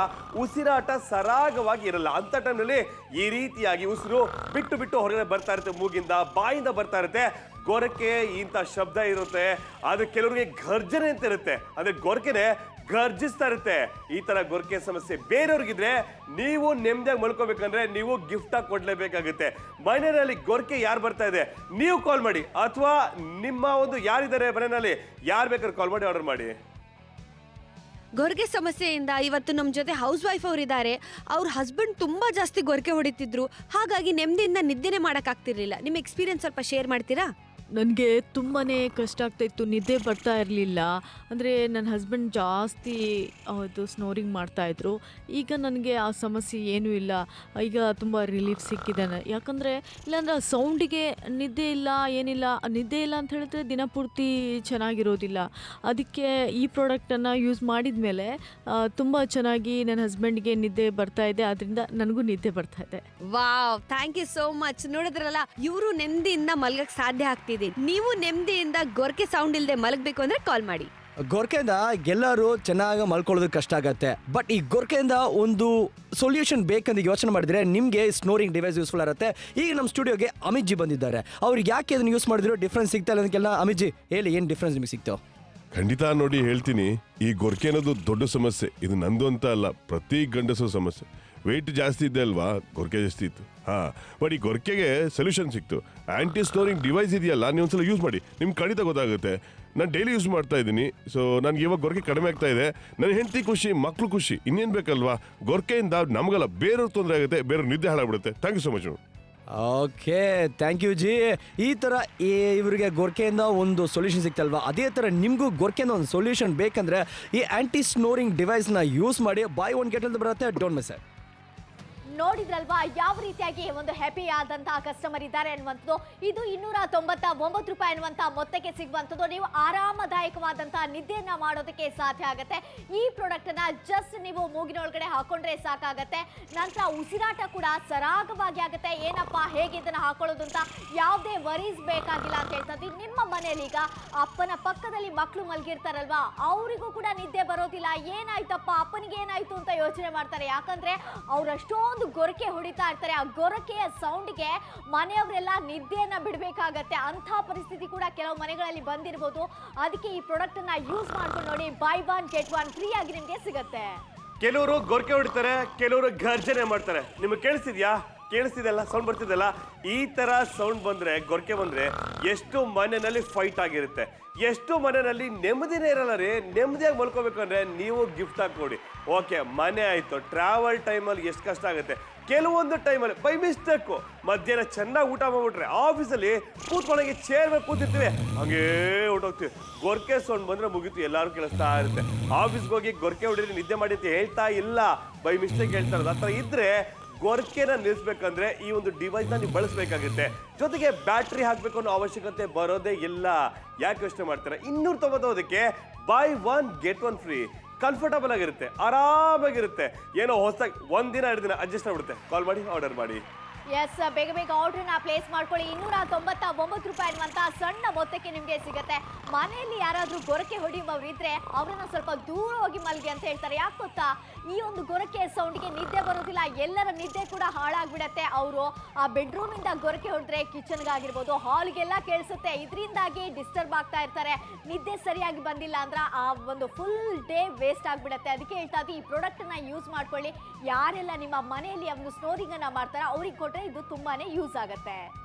ಉಸಿರಾಟ ಸರಾಗವಾಗಿ ಇರಲ್ಲ. ಅಂತ ಟೈಮ್ನಲ್ಲಿ ಈ ರೀತಿಯಾಗಿ ಉಸಿರು ಬಿಟ್ಟು ಹೊರಗಡೆ ಬರ್ತಾ ಇರುತ್ತೆ, ಮೂಗಿಂದ ಬಾಯಿಂದ ಬರ್ತಾ ಇರುತ್ತೆ. ಗೊರಕೆ ಇಂಥ ಶಬ್ದ ಇರುತ್ತೆ. ಅದು ಕೆಲವರಿಗೆ ಗರ್ಜನೆ ಅಂತ ಇರುತ್ತೆ. ಅಂದ್ರೆ ಗೊರಕೆನೆ ಗರ್ಜಿಸ್ತಾ ಇರುತ್ತೆ. ಈ ತರ ಗೊರಕೆ ಸಮಸ್ಯೆ ಬೇರೆಯವ್ರಿಗಿದ್ರೆ ನೀವು ನೆಮ್ಮದಿಯಾಗಿ ಮಲ್ಕೋಬೇಕಂದ್ರೆ ನೀವು ಗಿಫ್ಟ್ ಆಗಿ ಕೊಡ್ಲೇಬೇಕಾಗುತ್ತೆ. ಮನೆಯಲ್ಲಿ ಗೊರಕೆ ಯಾರು ಬರ್ತಾ ಇದೆ, ನೀವು ಕಾಲ್ ಮಾಡಿ, ಅಥವಾ ನಿಮ್ಮ ಒಂದು ಯಾರಿದ್ದಾರೆ ಮನೆಯಲ್ಲಿ ಯಾರು ಬೇಕಾದ್ರೆ ಕಾಲ್ ಮಾಡಿ, ಆರ್ಡರ್ ಮಾಡಿ. ಗೊರ್ಗೆ ಸಮಸ್ಯೆಯಿಂದ ಇವತ್ತು ನಮ್ಮ ಜೊತೆ ಹೌಸ್ ವೈಫ್ ಅವರಿದ್ದಾರೆ. ಅವ್ರ ಹಸ್ಬೆಂಡ್ ತುಂಬಾ ಜಾಸ್ತಿ ಗೊರಕೆ ಹೊಡಿತಿದ್ರು, ಹಾಗಾಗಿ ನೆಮ್ಮದಿಯಿಂದ ನಿದ್ದೆನೆ ಮಾಡೋಕ್ಕಾಗ್ತಿರ್ಲಿಲ್ಲ. ನಿಮ್ಮ ಎಕ್ಸ್ಪೀರಿಯನ್ಸ್ ಸ್ವಲ್ಪ ಶೇರ್ ಮಾಡ್ತೀರಾ? ನನಗೆ ತುಂಬಾ ಕಷ್ಟ ಆಗ್ತಾಯಿತ್ತು, ನಿದ್ದೆ ಬರ್ತಾ ಇರಲಿಲ್ಲ. ಅಂದರೆ ನನ್ನ ಹಸ್ಬೆಂಡ್ ಜಾಸ್ತಿ ಸ್ನೋರಿಂಗ್ ಮಾಡ್ತಾಯಿದ್ರು. ಈಗ ನನಗೆ ಆ ಸಮಸ್ಯೆ ಏನೂ ಇಲ್ಲ. ಈಗ ತುಂಬ ರಿಲೀಫ್ ಸಿಕ್ಕಿದೆ. ಯಾಕಂದರೆ ಇಲ್ಲಾಂದ್ರೆ ಸೌಂಡಿಗೆ ನಿದ್ದೆ ಇಲ್ಲ, ಏನಿಲ್ಲ. ನಿದ್ದೆ ಇಲ್ಲ ಅಂತ ಹೇಳಿದ್ರೆ ದಿನ ಪೂರ್ತಿ ಚೆನ್ನಾಗಿರೋದಿಲ್ಲ. ಅದಕ್ಕೆ ಈ ಪ್ರಾಡಕ್ಟನ್ನು ಯೂಸ್ ಮಾಡಿದ ಮೇಲೆ ತುಂಬ ಚೆನ್ನಾಗಿ ನನ್ನ ಹಸ್ಬೆಂಡ್ಗೆ ನಿದ್ದೆ ಬರ್ತಾ ಇದೆ. ಅದರಿಂದ ನನಗೂ ನಿದ್ದೆ ಬರ್ತಾ ಇದೆ. Wow, thank you so much. ನೋಡಿದ್ರಲ್ಲ, ಇವರು ನೆಮ್ಮದಿಯಿಂದ ಮಲಗಕ್ಕೆ ಸಾಧ್ಯ ಆಗ್ತಿದೆ. ನೀವು ನೆಮ್ಮದಿಯಿಂದ ಗೊರಕೆ ಸೌಂಡ್ ಇಲ್ಲದೆ ಮಲಗಬೇಕು ಅಂದ್ರೆ ಕಾಲ್ ಮಾಡಿ. ಗೊರಕೆಯಿಂದ ಎಲ್ಲರೂ ಚೆನ್ನಾಗಿ ಮಲ್ಕೊಳ್ಳೋದಕ್ಕೆ ಕಷ್ಟ ಆಗತ್ತೆ. ಬಟ್ ಈ ಗೊರಕೆಯಿಂದ ಒಂದು ಸೊಲ್ಯೂಷನ್ ಬೇಕಂತ ಯೋಚನೆ ಮಾಡಿದ್ರೆ ನಿಮಗೆ ಸ್ನೋರಿಂಗ್ ಡಿವೈಸ್ ಯೂಸ್ಫುಲ್ ಆಗುತ್ತೆ. ಈಗ ನಮ್ಮ ಸ್ಟುಡಿಯೋಗೆ ಅಮಿತ್ ಜಿ ಬಂದಿದ್ದಾರೆ. ಅವ್ರಿಗೆ ಯಾಕೆ ಅದನ್ನು ಯೂಸ್ ಮಾಡಿದ್ರು, ಡಿಫ್ರೆನ್ಸ್ ಸಿಗ್ತಾ ಇಲ್ಲ ಅದಕ್ಕೆಲ್ಲ. ಅಮಿತ್ ಜಿ ಹೇಳಿ, ಏನು ಡಿಫ್ರೆನ್ಸ್ ನಿಮಗೆ ಸಿಗ್ತಾವ? ಖಂಡಿತ ನೋಡಿ ಹೇಳ್ತೀನಿ. ಈ ಗೊರಕೆ ಅನ್ನೋದು ದೊಡ್ಡ ಸಮಸ್ಯೆ. ಇದು ನಂದು ಅಂತ ಅಲ್ಲ, ಪ್ರತಿ ಗಂಡಸು ಸಮಸ್ಯೆ. ವೆಯ್ಟ್ ಜಾಸ್ತಿ ಇದೆ ಅಲ್ವಾ, ಗೊರಕೆ ಜಾಸ್ತಿ ಇತ್ತು. ಬಟ್ ಈ ಗೊರಕೆಗೆ ಸೊಲ್ಯೂಷನ್ ಸಿಕ್ತು. ಆಂಟಿ ಸ್ನೋರಿಂಗ್ ಡಿವೈಸ್ ಇದೆಯಲ್ಲ, ನೀವು ಒಂದ್ಸಲ ಯೂಸ್ ಮಾಡಿ, ನಿಮ್ಗೆ ಖಂಡಿತ ಗೊತ್ತಾಗುತ್ತೆ. ನಾನು ಡೈಲಿ ಯೂಸ್ ಮಾಡ್ತಾ ಇದ್ದೀನಿ. ಸೊ ನನಗೆ ಇವಾಗ ಗೊರಕೆ ಕಡಿಮೆ ಆಗ್ತಾ ಇದೆ. ನನ್ನ ಹೆಂಡತಿ ಖುಷಿ, ಮಕ್ಕಳು ಖುಷಿ, ಇನ್ನೇನು ಬೇಕಲ್ವಾ? ಗೊರಕೆಯಿಂದ ನಮಗಲ್ಲ, ಬೇರೆಯವ್ರ ತೊಂದರೆ ಆಗುತ್ತೆ, ಬೇರೆಯವ್ರ ನಿದ್ದೆ ಹಾಳಾಗ್ಬಿಡುತ್ತೆ. Thank you so much. Okay, thank you ji. ಈ ಥರ ಇವರಿಗೆ ಗೊರಕೆಯಿಂದ ಒಂದು ಸೊಲ್ಯೂಷನ್ ಸಿಗ್ತಲ್ವಾ, ಅದೇ ಥರ ನಿಮಗೂ ಗೊರಕೆಯಿಂದ ಒಂದು ಸೊಲ್ಯೂಷನ್ ಬೇಕಂದರೆ ಈ ಆ್ಯಂಟಿ ಸ್ನೋರಿಂಗ್ ಡಿವೈಸ್ನ ಯೂಸ್ ಮಾಡಿ. ಬೈ ಒನ್ ಗೆಟ್ ಅಂತ ಬರುತ್ತೆ, ಡೋಂಟ್ ಮಿಸ್ ಇಟ್. ನೋಡಿದ್ರಲ್ವಾ ಯಾವ ರೀತಿಯಾಗಿ ಒಂದು ಹ್ಯಾಪಿ ಆದಂತಹ ಕಸ್ಟಮರ್ ಇದ್ದಾರೆ ಅನ್ನುವಂಥದ್ದು. ಇದು 299 ರೂಪಾಯಿ ಅನ್ನುವಂತಹ ಮೊತ್ತಕ್ಕೆ ಸಿಗುವಂಥದ್ದು. ನೀವು ಆರಾಮದಾಯಕವಾದಂತಹ ನಿದ್ದೆಯನ್ನ ಮಾಡೋದಕ್ಕೆ ಸಾಧ್ಯ ಆಗುತ್ತೆ. ಈ ಪ್ರಾಡಕ್ಟ್ ಅನ್ನ ಜಸ್ಟ್ ನೀವು ಮೂಗಿನೊಳಗಡೆ ಹಾಕೊಂಡ್ರೆ ಸಾಕಾಗತ್ತೆ. ನಂತರ ಉಸಿರಾಟ ಕೂಡ ಸರಾಗವಾಗಿ ಆಗುತ್ತೆ. ಏನಪ್ಪ, ಹೇಗೆ ಇದನ್ನ ಹಾಕೊಳ್ಳೋದು ಅಂತ ಯಾವುದೇ ವರೀಸ್ ಬೇಕಾಗಿಲ್ಲ ಅಂತ ಹೇಳ್ತಾ ಇದ್ದೀವಿ. ನಿಮ್ಮ ಮನೆಯಲ್ಲಿ ಈಗ ಅಪ್ಪನ ಪಕ್ಕದಲ್ಲಿ ಮಕ್ಕಳು ಮಲಗಿರ್ತಾರಲ್ವಾ, ಅವರಿಗೂ ಕೂಡ ನಿದ್ದೆ ಬರೋದಿಲ್ಲ. ಏನಾಯ್ತಪ್ಪ, ಅಪ್ಪನಿಗೆ ಏನಾಯ್ತು ಅಂತ ಯೋಚನೆ ಮಾಡ್ತಾರೆ. ಯಾಕಂದ್ರೆ ಅವರಷ್ಟೊಂದು ಗೊರಕೆ ಹೊಡಿತಾ ಇರ್ತಾರೆ. ಆ ಗೊರಕೆಯ ಸೌಂಡ್ಗೆ ಮನೆಯವರೆಲ್ಲ ನಿದ್ದೆಯನ್ನ ಬಿಡಬೇಕಾಗತ್ತೆ. ಅಂಥ ಪರಿಸ್ಥಿತಿ ಕೂಡ ಕೆಲವು ಮನೆಗಳಲ್ಲಿ ಬಂದಿರಬಹುದು. ಅದಕ್ಕೆ ಈ ಪ್ರಾಡಕ್ಟ್ ಅನ್ನ ಯೂಸ್ ಮಾಡ್ಕೊಂಡು ನೋಡಿ, by one get one free ಆಗಿ ನಿಮಗೆ ಸಿಗುತ್ತೆ. ಕೆಲವರು ಗೊರಕೆ ಹೊಡಿತಾರೆ, ಕೆಲವರು ಗರ್ಜನೆ ಮಾಡ್ತಾರೆ. ನಿಮಗೆ ಕೇಳಿಸ್ತಿದ್ಯಾ? ಕೇಳಿಸ್ತಿದೆಲ್ಲ, ಸೌಂಡ್ ಬರ್ತಿದೆಲ್ಲ. ಈ ತರ ಸೌಂಡ್ ಬಂದ್ರೆ, ಗೊರಕೆ ಬಂದ್ರೆ ಎಷ್ಟು ಮನೆಯಲ್ಲಿ ಫೈಟ್ ಆಗಿರುತ್ತೆ, ಎಷ್ಟು ಮನೆಯಲ್ಲಿ ನೆಮ್ಮದಿನೇ ಇರಲ್ಲ ರೀ. ನೆಮ್ಮದಿಯಾಗಿ ಮಲ್ಕೋಬೇಕು ಅಂದ್ರೆ ನೀವು ಗಿಫ್ಟ್ ಆಗಿ ಕೊಡಿ. ಓಕೆ, ಮನೆ ಆಯ್ತು. ಟ್ರಾವೆಲ್ ಟೈಮಲ್ಲಿ ಎಷ್ಟು ಕಷ್ಟ ಆಗುತ್ತೆ. ಕೆಲವೊಂದು ಟೈಮಲ್ಲಿ ಬೈ ಮಿಸ್ಟೇಕು ಮಧ್ಯಾಹ್ನ ಚೆನ್ನಾಗಿ ಊಟ ಮಾಡ್ಬಿಟ್ರೆ ಆಫೀಸಲ್ಲಿ ಕೂತ್ಕೊಂಡಾಗೆ ಚೇರ್ ಮೇಲೆ ಕೂತಿರ್ತೀವಿ, ಹಂಗೇ ಹೊಟ್ಟೋಗ್ತೀವಿ. ಗೊರಕೆ ಸೌಂಡ್ ಬಂದ್ರೆ ಮುಗೀತು, ಎಲ್ಲರೂ ಕೇಳಿಸ್ತಾ ಇರುತ್ತೆ. ಆಫೀಸ್ಗೆ ಹೋಗಿ ಗೊರಕೆ ಹೊಡಿದ್ರೆ ನಿದ್ದೆ ಮಾಡಿ ಅಂತ ಹೇಳ್ತಾ ಇಲ್ಲ, ಬೈ ಮಿಸ್ಟೇಕ್ ಹೇಳ್ತಾ ಇರೋದು. ಆ ಥರ ಇದ್ರೆ ಗೊರಕೆನ ನಿಲ್ಲಿಸ್ಬೇಕಂದ್ರೆ ಈ ಒಂದು ಡಿವೈಸ್ನ ನೀವು ಬಳಸಬೇಕಾಗುತ್ತೆ. ಜೊತೆಗೆ ಬ್ಯಾಟ್ರಿ ಹಾಕಬೇಕು ಅನ್ನೋ ಅವಶ್ಯಕತೆ ಬರೋದೇ ಇಲ್ಲ. ಯಾಕೆ ಯೋಚನೆ ಮಾಡ್ತಾರೆ? 299ಕ್ಕೆ buy one get one free. Comfortable ಆಗಿರುತ್ತೆ, ಆರಾಮಾಗಿರುತ್ತೆ. ಏನೋ ಹೊಸದಾಗಿ ಒಂದಿನ 2 ದಿನ ಅಡ್ಜಸ್ಟ್ ಆಗ್ಬಿಡುತ್ತೆ. ಕಾಲ್ ಮಾಡಿ, ಆರ್ಡರ್ ಮಾಡಿ. ಎಸ್, ಬೇಗ ಬೇಗ ಆರ್ಡರ್ನ ಪ್ಲೇಸ್ ಮಾಡ್ಕೊಳ್ಳಿ. 299 ರೂಪಾಯಿ ಅನ್ನುವಂತಹ ಸಣ್ಣ ಮೊತ್ತಕ್ಕೆ ನಿಮಗೆ ಸಿಗುತ್ತೆ. ಮನೆಯಲ್ಲಿ ಯಾರಾದರೂ ಗೊರಕೆ ಹೊಡೆಯುವವರು ಇದ್ರೆ ಅವರನ್ನ ಸ್ವಲ್ಪ ದೂರ ಹೋಗಿ ಮಲಗಿ ಅಂತ ಹೇಳ್ತಾರೆ. ಯಾಕೆ ಗೊತ್ತಾ? ಈ ಒಂದು ಗೊರಕೆ ಸೌಂಡ್ಗೆ ನಿದ್ದೆ ಬರೋದಿಲ್ಲ, ಎಲ್ಲರ ನಿದ್ದೆ ಕೂಡ ಹಾಳಾಗ್ಬಿಡತ್ತೆ. ಅವರು ಆ ಬೆಡ್ರೂಮ್ ಇಂದ ಗೊರಕೆ ಹೊಡೆದ್ರೆ ಕಿಚನ್ಗಾಗಿರ್ಬೋದು, ಹಾಲ್ಗೆಲ್ಲ ಕೇಳಿಸುತ್ತೆ. ಇದರಿಂದಾಗಿ ಡಿಸ್ಟರ್ಬ್ ಆಗ್ತಾ ಇರ್ತಾರೆ. ನಿದ್ದೆ ಸರಿಯಾಗಿ ಬಂದಿಲ್ಲ ಅಂದ್ರೆ ಆ ಒಂದು ಫುಲ್ ಡೇ ವೇಸ್ಟ್ ಆಗ್ಬಿಡತ್ತೆ. ಅದಕ್ಕೆ ಹೇಳ್ತಾ ಇದ್ದೀವಿ, ಈ ಪ್ರಾಡಕ್ಟ್ ಅನ್ನ ಯೂಸ್ ಮಾಡ್ಕೊಳ್ಳಿ. ಯಾರೆಲ್ಲ ನಿಮ್ಮ ಮನೆಯಲ್ಲಿ ಒಂದು ಸ್ನೋರಿಂಗ್ ಅನ್ನ ಮಾಡ್ತಾರೆ ಅವ್ರಿಗೆ ಕೊಟ್ಟರೆ ಇದು ತುಂಬಾನೇ ಯೂಸ್ ಆಗುತ್ತೆ.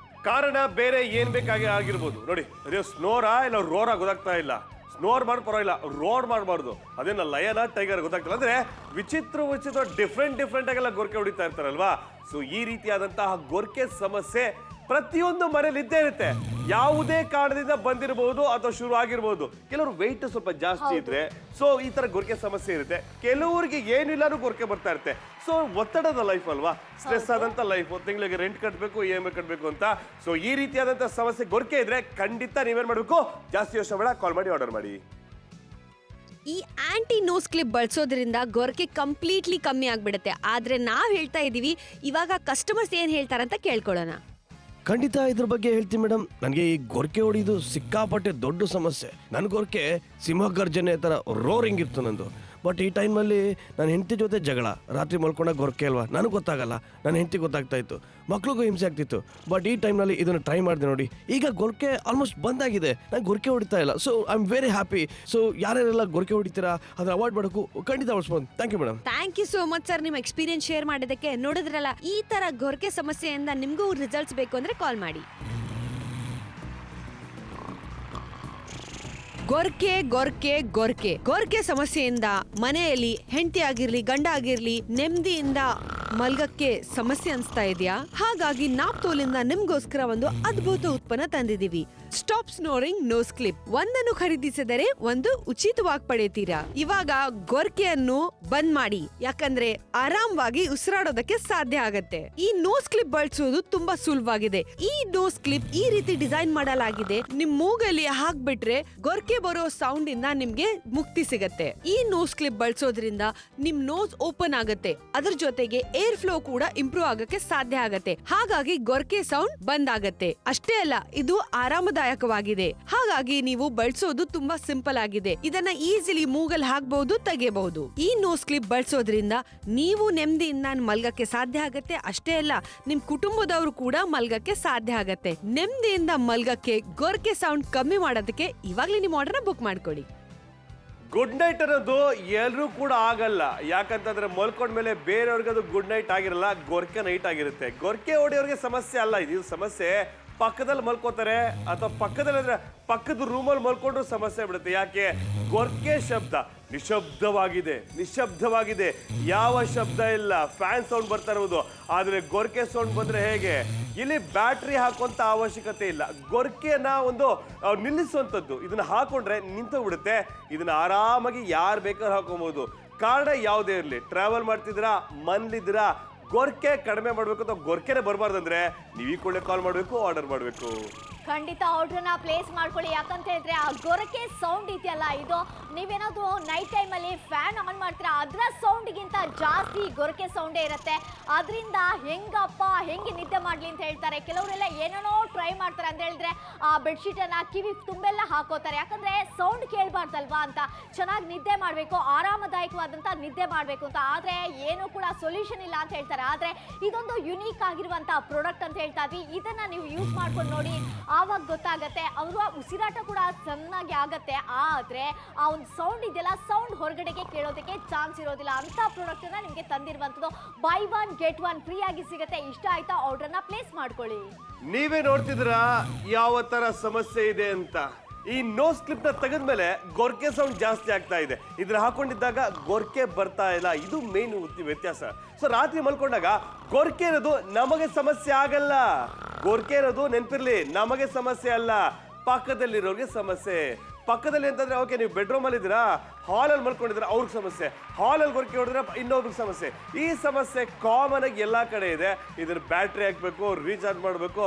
ಕಾರಣ ಬೇರೆ ಏನ್ ಬೇಕಾಗಿ ಆಗಿರ್ಬೋದು. ನೋಡಿ, ಅದೇ ಸ್ನೋರಾ ಇಲ್ಲ ರೋರಾ ಗೊತ್ತಾಗ್ತಾ ಇಲ್ಲ. ಸ್ನೋರ್ ಮಾಡಿ ಪರವಾಗಿಲ್ಲ, ರೋಡ್ ಮಾಡಬಾರ್ದು. ಅದೇನ ಲಯನ ಟೈಗರ್ ಗೊತ್ತಾಗ್ತಿಲ್ಲ. ಅಂದ್ರೆ ವಿಚಿತ್ರ ಡಿಫ್ರೆಂಟ್ ಆಗೆಲ್ಲ ಗೊರಕೆ ಹೊಡಿತಾ ಇರ್ತಾರಲ್ವಾ. ಸೊ ಈ ರೀತಿಯಾದಂತಹ ಗೊರಕೆ ಸಮಸ್ಯೆ ಪ್ರತಿಯೊಂದು ಮನೇಲಿ ಇದ್ದೇ ಇರುತ್ತೆ. ಯಾವುದೇ ಕಾರಣದಿಂದ ಬಂದಿರಬಹುದು ಅಥವಾ ಶುರು ಆಗಿರ್ಬೋದು. ಕೆಲವರು ವೆಯ್ಟ್ ಸ್ವಲ್ಪ ಜಾಸ್ತಿ ಇದ್ರೆ ಸೊ ಈ ತರ ಗೊರಕೆ ಸಮಸ್ಯೆ ಇರುತ್ತೆ. ಕೆಲವರಿಗೆ ಏನಿಲ್ಲಾನು ಗೊರಕೆ ಬರ್ತಾ ಇರುತ್ತೆ. ಸೊ ಒತ್ತಡದ ಲೈಫ್ ಅಲ್ವಾ, ಸ್ಟ್ರೆಸ್ ಆದಂತ ಲೈಫ್, ತಿಂಗಳಿಗೆ ರೆಂಟ್ ಕಟ್ಟಬೇಕು, EMI ಕಟ್ಟಬೇಕು ಅಂತ. ಸೊ ಈ ರೀತಿಯಾದಂತ ಸಮಸ್ಯೆ ಗೊರಕೆ ಇದ್ರೆ ಖಂಡಿತ ನೀವೇನ್ ಮಾಡ್ಬೇಕು, ಜಾಸ್ತಿ ಯೋಚನೆ ಬೇಡ, ಕಾಲ್ ಮಾಡಿ, ಆರ್ಡರ್ ಮಾಡಿ. ಈ ಆಂಟಿ ನೋಸ್ ಕ್ಲಿಪ್ ಬಳಸೋದ್ರಿಂದ ಗೊರಕೆ ಕಂಪ್ಲೀಟ್ಲಿ ಕಮ್ಮಿ ಆಗ್ಬಿಡುತ್ತೆ. ಆದ್ರೆ ನಾವ್ ಹೇಳ್ತಾ ಇದೀವಿ, ಇವಾಗ ಕಸ್ಟಮರ್ಸ್ ಏನ್ ಹೇಳ್ತಾರಂತ ಕೇಳ್ಕೊಳ್ಳೋಣ. ಖಂಡಿತ ಇದ್ರ ಬಗ್ಗೆ ಹೇಳ್ತೀನಿ ಮೇಡಮ್. ನನಗೆ ಈ ಗೊರಕೆ ಹೊಡಿದು ಸಿಕ್ಕಾಪಟ್ಟೆ ದೊಡ್ಡ ಸಮಸ್ಯೆ. ನನ್ನ ಗೊರಕೆ ಸಿಂಹಗರ್ಜನೆ ಥರ ರೋರಿಂಗ್ ಇತ್ತು ನಂದು. ಬಟ್ ಈ ಟೈಮಲ್ಲಿ ನನ್ನ ಹೆಂಡತಿ ಜೊತೆ ಜಗಳ, ರಾತ್ರಿ ಮಲ್ಕೊಂಡಾಗ ಗೊರಕೆ ಅಲ್ವಾ, ನನಗೆ ಗೊತ್ತಾಗಲ್ಲ, ನನ್ನ ಹೆಂಡತಿ ಗೊತ್ತಾಗ್ತಾ ಇತ್ತು, ಮಕ್ಳಿಗೂ ಹಿಂಸೆ ಆಗ್ತಿತ್ತು. ಬಟ್ ಈ ಟೈಮ್ನಲ್ಲಿ ಇದನ್ನು ಟ್ರೈ ಮಾಡಿದೆ ನೋಡಿ, ಈಗ ಗೊರಕೆ ಆಲ್ಮೋಸ್ಟ್ ಬಂದಾಗಿದೆ, ನಂಗೆ ಗೊರಕೆ ಹೊಡಿತಾ ಇಲ್ಲ. So I am very happy. So ಯಾರ್ಯಾರೆಲ್ಲ ಗೊರಕೆ ಹೊಡಿತೀರಾ ಅದನ್ನ ಅವಾಯ್ಡ್ ಮಾಡೋಕ್ಕೂ ಖಂಡಿತ ಬಳಸ್ಬೋದು. Thank you madam. Thank you so much sir, ನಿಮ್ಮ ಎಕ್ಸ್ಪೀರಿಯನ್ಸ್ ಶೇರ್ ಮಾಡಿದ್ದಕ್ಕೆ. ನೋಡಿದ್ರಲ್ಲ, ಈ ತರ ಗೊರಕೆ ಸಮಸ್ಯೆಯಿಂದ ನಿಮಗೂ ರಿಸಲ್ಟ್ಸ್ ಬೇಕು ಅಂದ್ರೆ ಕಾಲ್ ಮಾಡಿ. ಗೊರ್ಕೆ ಗೊರ್ಕೆ ಗೊರ್ಕೆ ಗೊರ್ಕೆ ಸಮಸ್ಯೆಯಿಂದ ಮನೆಯಲ್ಲಿ ಹೆಂಡತಿ ಆಗಿರ್ಲಿ ಗಂಡ ಆಗಿರ್ಲಿ ನೆಮ್ಮದಿಯಿಂದ ಮಲ್ಗಕ್ಕೆ ಸಮಸ್ಯೆ ಅನ್ಸ್ತಾ ಇದೆಯಾ? ಹಾಗಾಗಿ ನಾಪ್ತೋಲಿಂದ ನಿಮ್ಗೋಸ್ಕರ ಒಂದು ಅದ್ಭುತ ಉತ್ಪನ್ನ ತಂದಿದೀವಿ. Stop snoring nose clip. ಒಂದನ್ನು ಖರೀದಿಸಿದರೆ ಒಂದು ಉಚಿತವಾಗಿ ಪಡೆಯುತ್ತೀರಾ. ಇವಾಗ ಗೊರ್ಕೆಯನ್ನು ಬಂದ್ ಮಾಡಿ, ಯಾಕಂದ್ರೆ ಆರಾಮವಾಗಿ ಉಸಿರಾಡೋದಕ್ಕೆ ಸಾಧ್ಯ ಆಗತ್ತೆ. ಈ ನೋಸ್ ಕ್ಲಿಪ್ ಬಳಸೋದು ತುಂಬಾ ಸುಲಭವಾಗಿದೆ. ಈ ನೋಸ್ ಕ್ಲಿಪ್ ಈ ರೀತಿ ಡಿಸೈನ್ ಮಾಡಲಾಗಿದೆ. ನಿಮ್ ಮೂಗಲ್ಲಿ ಹಾಕ್ಬಿಟ್ರೆ ಗೊರ್ಕೆ ಬರೋ ಸೌಂಡ್ ಇಂದ ನಿಮ್ಗೆ ಮುಕ್ತಿ ಸಿಗತ್ತೆ. ಈ ನೋಸ್ ಕ್ಲಿಪ್ ಬಳಸೋದ್ರಿಂದ ನಿಮ್ ನೋಸ್ ಓಪನ್ ಆಗತ್ತೆ. ಅದ್ರ ಜೊತೆಗೆ ಏರ್ ಫ್ಲೋ ಕೂಡ ಇಂಪ್ರೂವ್ ಆಗಕ್ಕೆ ಸಾಧ್ಯ ಆಗತ್ತೆ. ಹಾಗಾಗಿ ಗೊರ್ಕೆ ಸೌಂಡ್ ಬಂದ್ ಆಗತ್ತೆ. ಅಷ್ಟೇ ಅಲ್ಲ, ಇದು ಆರಾಮದಾಯಕವಾಗಿದೆ. ಹಾಗಾಗಿ ನೀವು ಬಳಸೋದು ತುಂಬಾ ಸಿಂಪಲ್ ಆಗಿದೆ. ಇದನ್ನ ಈಸಿಲಿ ಮೂಗಲ್ ಹಾಕಬಹುದು, ತೆಗೆಯಬಹುದು. ಈ ನೋಸ್ ಕ್ಲಿಪ್ ಬಳಸೋದ್ರಿಂದ ನೀವು ನೆಮ್ಮದಿಯಿಂದ ಮಲ್ಗಕ್ಕೆ ಸಾಧ್ಯ ಆಗತ್ತೆ. ಅಷ್ಟೇ ಅಲ್ಲ, ನಿಮ್ ಕುಟುಂಬದವರು ಕೂಡ ಮಲ್ಗಕ್ಕೆ ಸಾಧ್ಯ ಆಗತ್ತೆ. ನೆಮ್ಮದಿಯಿಂದ ಮಲ್ಗಕ್ಕೆ ಗೊರ್ಕೆ ಸೌಂಡ್ ಕಮ್ಮಿ ಮಾಡೋದಕ್ಕೆ ಇವಾಗ್ಲೇ ನಿಮ್ಮ ಆರ್ಡರ್ನ ಬುಕ್ ಮಾಡ್ಕೊಳ್ಳಿ. ಗುಡ್ ನೈಟ್ ಅನ್ನೋದು ಎಲ್ಲರೂ ಕೂಡ ಆಗಲ್ಲ. ಯಾಕಂತಂದ್ರೆ ಮಲ್ಕೊಂಡ್ಮೇಲೆ ಬೇರೆಯವ್ರಿಗೆ ಅದು ಗುಡ್ ನೈಟ್ ಆಗಿರಲ್ಲ, ಗೊರ್ಕೆ ನೈಟ್ ಆಗಿರುತ್ತೆ. ಗೊರ್ಕೆ ಹೊಡೆಯೋರಿಗೆ ಸಮಸ್ಯೆ ಅಲ್ಲ ಇದು. ಸಮಸ್ಯೆ ಪಕ್ಕದಲ್ಲಿ ಮಲ್ಕೋತಾರೆ ಅಥವಾ ಪಕ್ಕದಲ್ಲಿ ಪಕ್ಕದ ರೂಮಲ್ಲಿ ಮಲ್ಕೊಂಡ್ರು ಸಮಸ್ಯೆ ಬಿಡುತ್ತೆ. ಯಾಕೆ? ಗೊರ್ಕೆ ಶಬ್ದ ನಿಶಬ್ದವಾಗಿದೆ, ಯಾವ ಶಬ್ದ ಇಲ್ಲ, ಫ್ಯಾನ್ ಸೌಂಡ್ ಬರ್ತಾ ಇರೋದು. ಆದ್ರೆ ಗೊರ್ಕೆ ಸೌಂಡ್ ಬಂದ್ರೆ ಹೇಗೆ? ಇಲ್ಲಿ ಬ್ಯಾಟ್ರಿ ಹಾಕುವಂತ ಅವಶ್ಯಕತೆ ಇಲ್ಲ. ಗೊರ್ಕೆನ ಒಂದು ನಿಲ್ಲಿಸುವಂಥದ್ದು. ಇದನ್ನ ಹಾಕೊಂಡ್ರೆ ನಿಂತೋಗ್ಬಿಡುತ್ತೆ. ಇದನ್ನ ಆರಾಮಾಗಿ ಯಾರು ಬೇಕಾದ್ರೂ ಹಾಕೊಬಹುದು. ಕಾರಣ ಯಾವುದೇ ಇರಲಿ, ಟ್ರಾವೆಲ್ ಮಾಡ್ತಿದ್ದೀರಾ, ಮನ್ಲಿದ್ದೀರಾ, ಗೊರ್ಕೆ ಕಡಿಮೆ ಮಾಡಬೇಕು ಅಥವಾ ಗೊರ್ಕೆನೆ ಬರಬಾರ್ದಂದ್ರೆ ನೀವು ಈ ಕೂಡಲೇ ಕಾಲ್ ಮಾಡಬೇಕು, ಆರ್ಡರ್ ಮಾಡಬೇಕು. ಖಂಡಿತ ಆರ್ಡ್ರನ್ನ ಪ್ಲೇಸ್ ಮಾಡ್ಕೊಳ್ಳಿ. ಯಾಕಂತ ಹೇಳಿದ್ರೆ ಆ ಗೊರಕೆ ಸೌಂಡ್ ಇದೆಯಲ್ಲ, ಇದು ನೀವೇನಾದ್ರು ನೈಟ್ ಟೈಮಲ್ಲಿ ಫ್ಯಾನ್ ಆನ್ ಮಾಡ್ತೀರಾ, ಅದರ ಸೌಂಡ್ಗಿಂತ ಜಾಸ್ತಿ ಗೊರಕೆ ಸೌಂಡೇ ಇರುತ್ತೆ. ಅದರಿಂದ ಹೆಂಗೆ ನಿದ್ದೆ ಮಾಡಲಿ ಅಂತ ಹೇಳ್ತಾರೆ. ಕೆಲವರೆಲ್ಲ ಏನೇನೋ ಟ್ರೈ ಮಾಡ್ತಾರೆ ಅಂತ ಹೇಳಿದ್ರೆ ಆ ಬೆಡ್ಶೀಟನ್ನು ಕಿವಿ ತುಂಬೆಲ್ಲ ಹಾಕೋತಾರೆ. ಯಾಕಂದರೆ ಸೌಂಡ್ ಕೇಳಬಾರ್ದಲ್ವಾ ಅಂತ. ಚೆನ್ನಾಗಿ ನಿದ್ದೆ ಮಾಡಬೇಕು, ಆರಾಮದಾಯಕವಾದಂಥ ನಿದ್ದೆ ಮಾಡಬೇಕು ಅಂತ. ಆದರೆ ಏನೂ ಕೂಡ ಸೊಲ್ಯೂಷನ್ ಇಲ್ಲ ಅಂತ ಹೇಳ್ತಾರೆ. ಆದರೆ ಇದೊಂದು ಯುನೀಕ್ ಆಗಿರುವಂಥ ಪ್ರಾಡಕ್ಟ್ ಅಂತ ಹೇಳ್ತಾ ಇದ್ವಿ. ಇದನ್ನು ನೀವು ಯೂಸ್ ಮಾಡ್ಕೊಂಡು ನೋಡಿ, ಆವಾಗ ಗೊತ್ತಾಗತ್ತೆ. ಅವರ ಉಸಿರಾಟ ಕೂಡ ಚೆನ್ನಾಗಿ ಆಗತ್ತೆ. ಆದ್ರೆ ಆ ಒಂದು ಸೌಂಡ್ ಇದೆಯಲ್ಲ, ಸೌಂಡ್ ಹೊರಗಡೆಗೆ ಕೇಳೋದಕ್ಕೆ ಚಾನ್ಸ್ ಇರೋದಿಲ್ಲ. ಅಂತ ಪ್ರಾಡಕ್ಟ್ ಅನ್ನ ನಿಮಗೆ ತಂದಿರುವಂತದ್ದು. Buy one get one free ಆಗಿ ಸಿಗುತ್ತೆ. ಇಷ್ಟ ಆಯ್ತಾ? ಆರ್ಡರ್ನ ಪ್ಲೇಸ್ ಮಾಡ್ಕೊಳ್ಳಿ. ನೀವೇ ನೋಡ್ತಿದ್ದೀರಾ ಯಾವ ತರ ಸಮಸ್ಯೆ ಇದೆ ಅಂತ. ಈ ನೋಸ್ ಕ್ಲಿಪ್ ನ ತೆಗೆದ್ಮೇಲೆ ಗೊರ್ಕೆ ಸೌಂಡ್ ಜಾಸ್ತಿ ಆಗ್ತಾ ಇದೆ. ಇದ್ರ ಹಾಕೊಂಡಿದ್ದಾಗ ಗೊರ್ಕೆ ಬರ್ತಾ ಇಲ್ಲ. ಇದು ಮೇನ್ ವ್ಯತ್ಯಾಸ. ಸೊ ರಾತ್ರಿ ಮಲ್ಕೊಂಡಾಗ ಗೊರ್ಕೆ ಇರೋದು ನಮಗೆ ಸಮಸ್ಯೆ ಆಗಲ್ಲ. ಗೊರ್ಕೆ ಇರೋದು ನೆನ್ಪಿರ್ಲಿ, ನಮಗೆ ಸಮಸ್ಯೆ ಅಲ್ಲ, ಪಕ್ಕದಲ್ಲಿರೋರಿಗೆ ಸಮಸ್ಯೆ. ಪಕ್ಕದಲ್ಲಿ ಅಂತಂದ್ರೆ ಓಕೆ, ನೀವು ಬೆಡ್ರೂಮ್ ಅಲ್ಲಿ ಇದ್ದೀರಾ, ಹಾಲಲ್ಲಿ ಮಲ್ಕೊಂಡಿದ್ರೆ ಅವ್ರಿಗೆ ಸಮಸ್ಯೆ, ಹಾಲಲ್ಲಿ ಗೊರ್ಕೆ ಹೊಡೆದ್ರೆ ಇನ್ನೊಬ್ರಿಗೆ ಸಮಸ್ಯೆ. ಈ ಸಮಸ್ಯೆ ಕಾಮನ್ ಆಗಿ ಎಲ್ಲಾ ಕಡೆ ಇದೆ. ಇದ್ರ ಬ್ಯಾಟ್ರಿ ಹಾಕ್ಬೇಕು, ರೀಚಾರ್ಜ್ ಮಾಡಬೇಕು,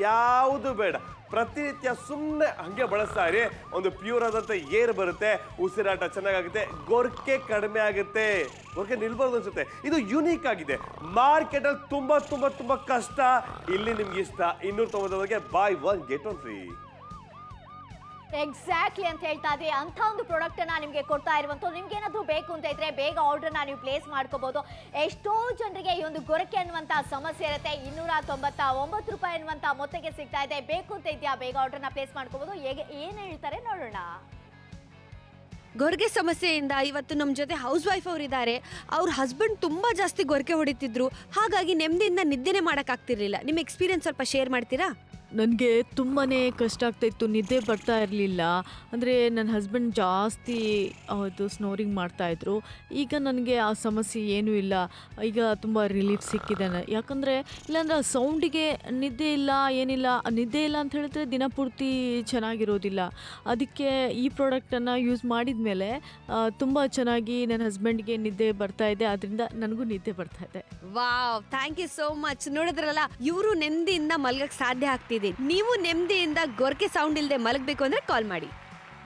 ಯಾವುದು ಬೇಡ. ಪ್ರತಿನಿತ್ಯ ಸುಮ್ಮನೆ ಹಂಗೆ ಬಳಸ್ತಾ ಇರಿ. ಒಂದು ಪ್ಯೂರ್ ಆದಂತ ಏರ್ ಬರುತ್ತೆ, ಉಸಿರಾಟ ಚೆನ್ನಾಗುತ್ತೆ, ಗೊರ್ಕೆ ಕಡಿಮೆ ಆಗುತ್ತೆ, ಗೊರ್ಕೆ ನಿಲ್ಬಾರ್ದು ಅನ್ಸುತ್ತೆ. ಇದು ಯುನೀಕ್ ಆಗಿದೆ. ಮಾರ್ಕೆಟ್ ಅಲ್ಲಿ ತುಂಬಾ ತುಂಬಾ ತುಂಬಾ ಕಷ್ಟ. ಇಲ್ಲಿ ನಿಮ್ಗೆ ಇಷ್ಟ 290 by one get one free. Exactly ಅಂತ ಹೇಳ್ತಾ ಇದ್ವಿ. ಅಂತ ಒಂದು ಪ್ರಾಡಕ್ಟ್ ಅನ್ನ ನಿಮಗೆ ಕೊಡ್ತಾ ಇರುವಂತ. ನಿಮ್ಗೆ ಏನಾದ್ರು ಬೇಕು ಅಂತ ಇದ್ರೆ ಬೇಗ ಆರ್ಡರ್ನ ನೀವು ಪ್ಲೇಸ್ ಮಾಡ್ಕೋಬಹುದು. ಎಷ್ಟೋ ಜನರಿಗೆ ಈ ಒಂದು ಗೊರಕೆ ಅನ್ನುವಂತ ಸಮಸ್ಯೆ ಇರುತ್ತೆ. 299 ರೂಪಾಯಿ ಅನ್ನುವಂತ ಮೊತ್ತಕ್ಕೆ ಸಿಗ್ತಾ ಇದೆ. ಬೇಕು ಅಂತ ಇದೆಯಾ? ಬೇಗ ಆರ್ಡರ್ನ ಪ್ಲೇಸ್ ಮಾಡ್ಕೋಬಹುದು. ಏನ್ ಹೇಳ್ತಾರೆ ನೋಡೋಣ. ಗೊರ್ಗೆ ಸಮಸ್ಯೆಯಿಂದ ಇವತ್ತು ನಮ್ಮ ಜೊತೆ ಹೌಸ್ ವೈಫ್ ಅವರಿದ್ದಾರೆ. ಅವ್ರ ಹಸ್ಬೆಂಡ್ ತುಂಬಾ ಜಾಸ್ತಿ ಗೊರಕೆ ಹೊಡಿತಿದ್ರು. ಹಾಗಾಗಿ ನೆಮ್ಮದಿಯಿಂದ ನಿದ್ದೆನೆ ಮಾಡೋಕ್ಕಾಗ್ತಿರ್ಲಿಲ್ಲ. ನಿಮ್ಮ ಎಕ್ಸ್ಪೀರಿಯನ್ಸ್ ಸ್ವಲ್ಪ ಶೇರ್ ಮಾಡ್ತೀರಾ? ನನಗೆ ತುಂಬಾ ಕಷ್ಟ ಆಗ್ತಾಯಿತ್ತು, ನಿದ್ದೆ ಬರ್ತಾ ಇರಲಿಲ್ಲ. ಅಂದರೆ ನನ್ನ ಹಸ್ಬೆಂಡ್ ಜಾಸ್ತಿ ಅದು ಸ್ನೋರಿಂಗ್ ಮಾಡ್ತಾಯಿದ್ರು. ಈಗ ನನಗೆ ಆ ಸಮಸ್ಯೆ ಏನೂ ಇಲ್ಲ. ಈಗ ತುಂಬ ರಿಲೀಫ್ ಸಿಕ್ಕಿದೆ. ಯಾಕಂದರೆ ಇಲ್ಲಾಂದ್ರೆ ಆ ಸೌಂಡಿಗೆ ನಿದ್ದೆ ಇಲ್ಲ, ಏನಿಲ್ಲ. ನಿದ್ದೆ ಇಲ್ಲ ಅಂತ ಹೇಳಿದ್ರೆ ದಿನಪೂರ್ತಿ ಚೆನ್ನಾಗಿರೋದಿಲ್ಲ. ಅದಕ್ಕೆ ಈ ಪ್ರಾಡಕ್ಟನ್ನು ಯೂಸ್ ಮಾಡಿದ ಮೇಲೆ ತುಂಬ ಚೆನ್ನಾಗಿ ನನ್ನ ಹಸ್ಬೆಂಡ್ಗೆ ನಿದ್ದೆ ಬರ್ತಾ ಇದೆ. ಅದರಿಂದ ನನಗೂ ನಿದ್ದೆ ಬರ್ತಾ ಇದೆ. Wow, thank you so much. ನೋಡಿದ್ರಲ್ಲ, ಇವರು ನೆಮ್ಮದಿಯಿಂದ ಮಲ್ಗಕ್ಕೆ ಸಾಧ್ಯ ಆಗ್ತಿದೆ. ನೀವು ನೆಮ್ಮದಿಯಿಂದ ಗೊರ್ಕೆ ಸೌಂಡ್ ಇಲ್ಲದೆ ಮಲಗಬೇಕು ಅಂದ್ರೆ ಕಾಲ್ ಮಾಡಿ.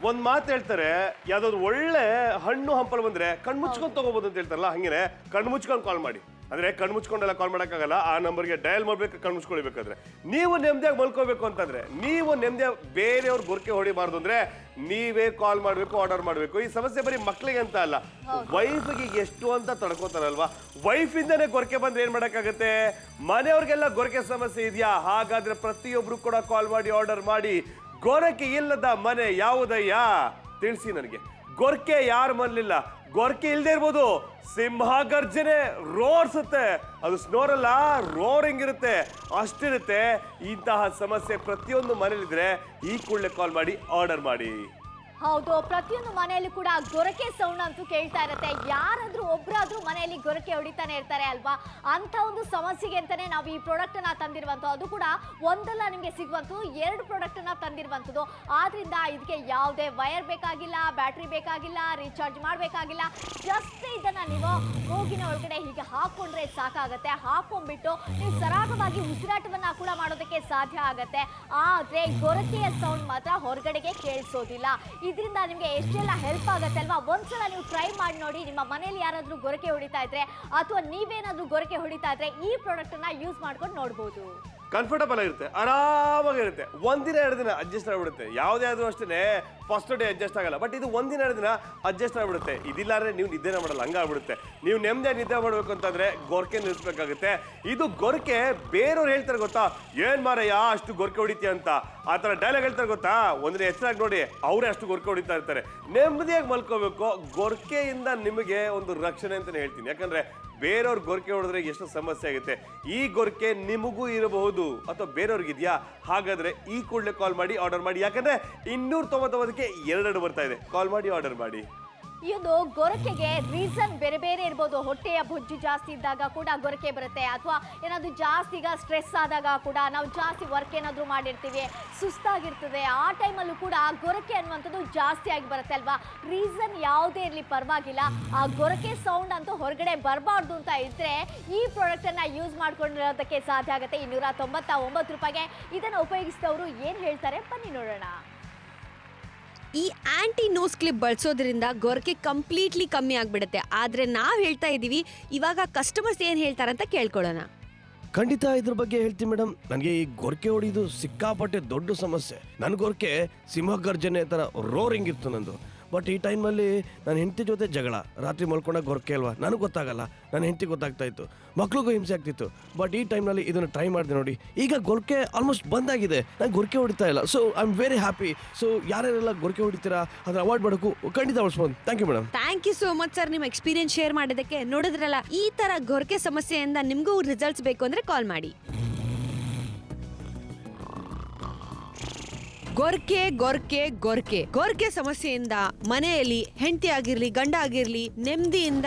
ಒಂದ್ ಮಾತು ಹೇಳ್ತಾರೆ, ಯಾವ್ದಾದ್ರು ಒಳ್ಳೆ ಹಣ್ಣು ಹಂಪಲು ಬಂದ್ರೆ ಕಣ್ಮುಚ್ಕೊಂಡು ತಗೋಬಹುದು ಅಂತ ಹೇಳ್ತಾರಲ್ಲ, ಹಂಗೇನೆ ಕಣ್ಮುಚ್ಕೊಂಡು ಕಾಲ್ ಮಾಡಿ. ಅಂದ್ರೆ ಕಣ್ಮುಚ್ಕೊಂಡೆಲ್ಲ ಕಾಲ್ ಮಾಡೋಕ್ಕಾಗಲ್ಲ. ಆ ನಂಬರ್ಗೆ ಡಯಲ್ ಮಾಡ್ಬೇಕು, ಕಣ್ಮುಚ್ಕೊಳ್ಬೇಕಾದ್ರೆ. ನೀವು ನೆಮ್ಮದಿಯಾಗಿ ಮಲ್ಕೋಬೇಕು ಅಂತಂದ್ರೆ, ನೀವು ನೆಮ್ಮದಿಯಾಗಿ ಬೇರೆಯವ್ರು ಗೊರ್ಕೆ ಹೊಡಿಬಾರ್ದು ಅಂದ್ರೆ ನೀವೇ ಕಾಲ್ ಮಾಡಬೇಕು, ಆರ್ಡರ್ ಮಾಡಬೇಕು. ಈ ಸಮಸ್ಯೆ ಬರೀ ಮಕ್ಳಿಗೆ ಅಂತ ಅಲ್ಲ, ವೈಫ್ಗೆ ಎಷ್ಟು ಅಂತ ತಡ್ಕೋತಾರಲ್ವಾ. ವೈಫ್ ಇಂದನೇ ಗೊರ್ಕೆ ಬಂದ್ರೆ ಏನ್ ಮಾಡಕ್ಕಾಗತ್ತೆ? ಮನೆಯವ್ರಿಗೆಲ್ಲ ಗೊರ್ಕೆ ಸಮಸ್ಯೆ ಇದೆಯಾ? ಹಾಗಾದ್ರೆ ಪ್ರತಿಯೊಬ್ರು ಕೂಡ ಕಾಲ್ ಮಾಡಿ, ಆರ್ಡರ್ ಮಾಡಿ. ಗೊರಕೆ ಇಲ್ಲದ ಮನೆ ಯಾವುದಯ್ಯ? ತಿಳಿಸಿ ನನಗೆ. ಗೊರ್ಕೆ ಯಾರು ಮನ್ಲಿಲ್ಲ? ಗೊರ್ಕೆ ಇಲ್ಲದೆ ಇರ್ಬೋದು, ಸಿಂಹ ಗರ್ಜನೆ ರೋರ್ಸುತ್ತೆ. ಅದು ಸ್ನೋರ್ ಅಲ್ಲ, ರೋರಿಂಗ್ ಇರುತ್ತೆ, ಅಷ್ಟಿರುತ್ತೆ. ಇಂತಹ ಸಮಸ್ಯೆ ಪ್ರತಿಯೊಂದು ಮನೇಲಿದ್ರೆ ಈ ಕೂಡಲೇ ಕಾಲ್ ಮಾಡಿ, ಆರ್ಡರ್ ಮಾಡಿ. ಹೌದು, ಪ್ರತಿಯೊಂದು ಮನೆಯಲ್ಲೂ ಕೂಡ ಗೊರಕೆ ಸೌಂಡ್ ಅಂತೂ ಕೇಳ್ತಾ ಇರುತ್ತೆ. ಯಾರಾದ್ರೂ ಒಬ್ರಾದ್ರೂ ಮನೆಯಲ್ಲಿ ಗೊರಕೆ ಹೊಡಿತಾನೆ ಇರ್ತಾರೆ ಅಲ್ವಾ? ಅಂತ ಒಂದು ಸಮಸ್ಯೆಗೆ ಅಂತಾನೆ ನಾವು ಈ ಪ್ರಾಡಕ್ಟ್ ಅನ್ನ ತಂದಿರುವಂತದ್ದು. ಅದು ಕೂಡ ಒಂದಲ್ಲ ನಿಮಗೆ ಸಿಗುವಂತದ್ದು, 2 ಪ್ರಾಡಕ್ಟ್ ಅನ್ನ ತಂದಿರುವಂತದ್ದು. ಆದ್ರಿಂದ ಇದಕ್ಕೆ ಯಾವುದೇ ವೈರ್ ಬೇಕಾಗಿಲ್ಲ, ಬ್ಯಾಟ್ರಿ ಬೇಕಾಗಿಲ್ಲ, ರೀಚಾರ್ಜ್ ಮಾಡಬೇಕಾಗಿಲ್ಲ. ಜಸ್ಟ್ ಇದನ್ನ ನೀವು ಮೂಗಿನ ಒಳಗಡೆ ಹೀಗೆ ಹಾಕೊಂಡ್ರೆ ಸಾಕಾಗತ್ತೆ. ಹಾಕೊಂಡ್ಬಿಟ್ಟು ನೀವು ಸರಾಗವಾಗಿ ಉಸಿರಾಟವನ್ನ ಕೂಡ ಮಾಡೋದಕ್ಕೆ ಸಾಧ್ಯ ಆಗತ್ತೆ. ಆದ್ರೆ ಗೊರಕೆಯ ಸೌಂಡ್ ಮಾತ್ರ ಹೊರಗಡೆಗೆ ಕೇಳಿಸೋದಿಲ್ಲ. ಇದರಿಂದ ನಿಮಗೆ ಎಷ್ಟೆಲ್ಲ ಹೆಲ್ಪ್ ಆಗುತ್ತೆ ಅಲ್ವಾ? ಒಂದ್ಸಲ ನೀವು ಟ್ರೈ ಮಾಡಿ ನೋಡಿ. ನಿಮ್ಮ ಮನೆಯಲ್ಲಿ ಯಾರಾದ್ರೂ ಗೊರಕೆ ಹೊಡಿತಾ ಇದ್ರೆ ಅಥವಾ ನೀವೇನಾದ್ರೂ ಗೊರಕೆ ಹೊಡಿತಾ ಇದ್ರೆ ಈ ಪ್ರಾಡಕ್ಟ್ ಅನ್ನ ಯೂಸ್ ಮಾಡ್ಕೊಂಡು ನೋಡ್ಬೋದು. ಕಂಫರ್ಟಬಲ್ ಆಗಿರುತ್ತೆ, ಆರಾಮಾಗಿರುತ್ತೆ. ಒಂದಿನ 2 ದಿನ ಅಡ್ಜಸ್ಟ್ ಆಗ್ಬಿಡುತ್ತೆ. ಯಾವುದೇ ಆದ್ರೂ ಅಷ್ಟೇ ಫಸ್ಟ್ ಡೇ ಅಡ್ಜಸ್ಟ್ ಆಗಲ್ಲ, ಬಟ್ ಇದು ಒಂದಿನ 2 ದಿನ ಅಡ್ಜಸ್ಟ್ ಆಗ್ಬಿಡುತ್ತೆ. ಇದಿಲ್ಲಾಂದ್ರೆ ನೀವು ನಿದ್ದೆನ ಮಾಡಲ್ಲ, ಹಂಗಾಗ್ಬಿಡುತ್ತೆ. ನೀವು ನೆಮ್ಮದಿಯಾಗಿ ನಿದ್ದೆ ಮಾಡಬೇಕು ಅಂತಂದ್ರೆ ಗೊರಕೆ ನಿಲ್ಲಿಸ್ಬೇಕಾಗುತ್ತೆ. ಇದು ಗೊರಕೆ ಬೇರೆಯವ್ರು ಹೇಳ್ತಾರೆ ಗೊತ್ತಾ, ಏನ್ ಮಾರಯ್ಯ ಅಷ್ಟು ಗೊರಕೆ ಹೊಡಿತೀಯ ಅಂತ, ಆ ಥರ ಡೈಲಾಗ್ ಹೇಳ್ತಾರೆ ಗೊತ್ತಾ. ಒಂದಿನ ಎಚ್ಚರಾಗಿ ನೋಡಿ, ಅವರೇ ಅಷ್ಟು ಗೊರಕೆ ಹೊಡಿತಾ ಇರ್ತಾರೆ. ನೆಮ್ಮದಿಯಾಗಿ ಮಲ್ಕೋಬೇಕು. ಗೊರಕೆಯಿಂದ ನಿಮಗೆ ಒಂದು ರಕ್ಷಣೆ ಅಂತಾನೆ ಹೇಳ್ತೀನಿ. ಯಾಕಂದ್ರೆ ಬೇರೆಯವ್ರ ಗೊರಕೆ ಹೊಡೆದ್ರೆ ಎಷ್ಟು ಸಮಸ್ಯೆ ಆಗುತ್ತೆ. ಈ ಗೊರಕೆ ನಿಮಗೂ ಇರಬಹುದು ಅಥವಾ ಬೇರೆಯವ್ರಿಗಿದೆಯಾ? ಹಾಗಾದ್ರೆ ಈ ಕೂಡಲೇ ಕಾಲ್ ಮಾಡಿ ಆರ್ಡರ್ ಮಾಡಿ. ಯಾಕಂದ್ರೆ 299ಕ್ಕೆ 2 ಬರ್ತಾ ಇದೆ. ಕಾಲ್ ಮಾಡಿ ಆರ್ಡರ್ ಮಾಡಿ. ಇದು ಗೊರಕೆಗೆ ರೀಸನ್ ಬೇರೆ ಬೇರೆ ಇರ್ಬೋದು. ಹೊಟ್ಟೆಯ ಬೊಜ್ಜು ಜಾಸ್ತಿ ಇದ್ದಾಗ ಕೂಡ ಗೊರಕೆ ಬರುತ್ತೆ, ಅಥವಾ ಏನಾದರೂ ಜಾಸ್ತಿ ಈಗ ಸ್ಟ್ರೆಸ್ ಆದಾಗ ಕೂಡ, ನಾವು ಜಾಸ್ತಿ ವರ್ಕ್ ಏನಾದರೂ ಮಾಡಿರ್ತೀವಿ, ಸುಸ್ತಾಗಿರ್ತದೆ, ಆ ಟೈಮಲ್ಲೂ ಕೂಡ ಗೊರಕೆ ಅನ್ನುವಂಥದ್ದು ಜಾಸ್ತಿ ಆಗಿ ಬರುತ್ತೆ ಅಲ್ವಾ? ರೀಸನ್ ಯಾವುದೇ ಇರಲಿ ಪರವಾಗಿಲ್ಲ, ಆ ಗೊರಕೆ ಸೌಂಡ್ ಅಂತೂ ಹೊರಗಡೆ ಬರಬಾರ್ದು ಅಂತ ಇದ್ರೆ ಈ ಪ್ರಾಡಕ್ಟನ್ನು ಯೂಸ್ ಮಾಡ್ಕೊಂಡಿರೋದಕ್ಕೆ ಸಾಧ್ಯ ಆಗುತ್ತೆ. 299 ರೂಪಾಯಿಗೆ ಇದನ್ನು ಉಪಯೋಗಿಸಿದವರು ಏನು ಹೇಳ್ತಾರೆ ಬನ್ನಿ ನೋಡೋಣ. ಈ ಆಂಟಿ ನೋಸ್ ಕ್ಲಿಪ್ ಬಳಸೋದ್ರಿಂದ ಗೊರಕೆ ಕಂಪ್ಲೀಟ್ಲಿ ಕಮ್ಮಿ ಆಗ್ಬಿಡುತ್ತೆ. ಆದ್ರೆ ನಾವು ಹೇಳ್ತಾ ಇದೀವಿ, ಇವಾಗ ಕಸ್ಟಮರ್ಸ್ ಏನ್ ಹೇಳ್ತಾರಂತ ಕೇಳ್ಕೊಳ್ಳೋಣ. ಖಂಡಿತ ಇದ್ರ ಬಗ್ಗೆ ಹೇಳ್ತೀನಿ ಮೇಡಮ್. ನನಗೆ ಈ ಗೊರಕೆ ಹೊಡಿಯೋದು ಸಿಕ್ಕಾಪಟ್ಟೆ ದೊಡ್ಡ ಸಮಸ್ಯೆ. ನನ್ನ ಗೊರಕೆ ಸಿಂಹಗರ್ಜನೆ ಥರ ರೋರಿಂಗ್ ಇತ್ತು ನಂದು. ಬಟ್ ಈ ಟೈಮಲ್ಲಿ ನನ್ನ ಹೆಂಡತಿ ಜೊತೆ ಜಗಳ, ರಾತ್ರಿ ಮಲ್ಕೊಂಡಾಗ ಗೊರಕೆ ಅಲ್ವಾ, ನನಗೆ ಗೊತ್ತಾಗಲ್ಲ, ನನ್ನ ಹೆಂಡತಿ ಗೊತ್ತಾಗ್ತಾ ಇತ್ತು, ಮಕ್ಳಿಗೂ ಹಿಂಸೆ ಆಗ್ತಿತ್ತು. ಬಟ್ ಈ ಟೈಮ್ನಲ್ಲಿ ಇದನ್ನು ಟ್ರೈ ಮಾಡಿದೆ ನೋಡಿ, ಈಗ ಗೊರಕೆ ಆಲ್ಮೋಸ್ಟ್ ಬಂದಾಗಿದೆ, ನಂಗೆ ಗೊರಕೆ ಹೊಡಿತಾ ಇಲ್ಲ. So I am very happy. So ಯಾರ್ಯಾರೆಲ್ಲ ಗೊರಕೆ ಹೊಡಿತೀರಾ ಅದನ್ನ ಅವಾಯ್ಡ್ ಮಾಡೋಕ್ಕೂ ಖಂಡಿತ ಬಳಸ್ಬೋದು. Thank you madam. Thank you so much sir, ನಿಮ್ಮ ಎಕ್ಸ್ಪೀರಿಯನ್ಸ್ ಶೇರ್ ಮಾಡೋದಕ್ಕೆ. ನೋಡಿದ್ರಲ್ಲ, ಈ ತರ ಗೊರಕೆ ಸಮಸ್ಯೆಯಿಂದ ನಿಮಗೂ ರಿಸಲ್ಟ್ಸ್ ಬೇಕು ಅಂದ್ರೆ ಕಾಲ್ ಮಾಡಿ. ಗೊರಕೆ ಗೊರಕೆ ಗೊರಕೆ ಗೊರಕೆ ಸಮಸ್ಯೆಯಿಂದ ಮನೆಯಲ್ಲಿ ಹೆಂಡತಿ ಆಗಿರ್ಲಿ ಗಂಡ ಆಗಿರ್ಲಿ ನೆಮ್ಮದಿಯಿಂದ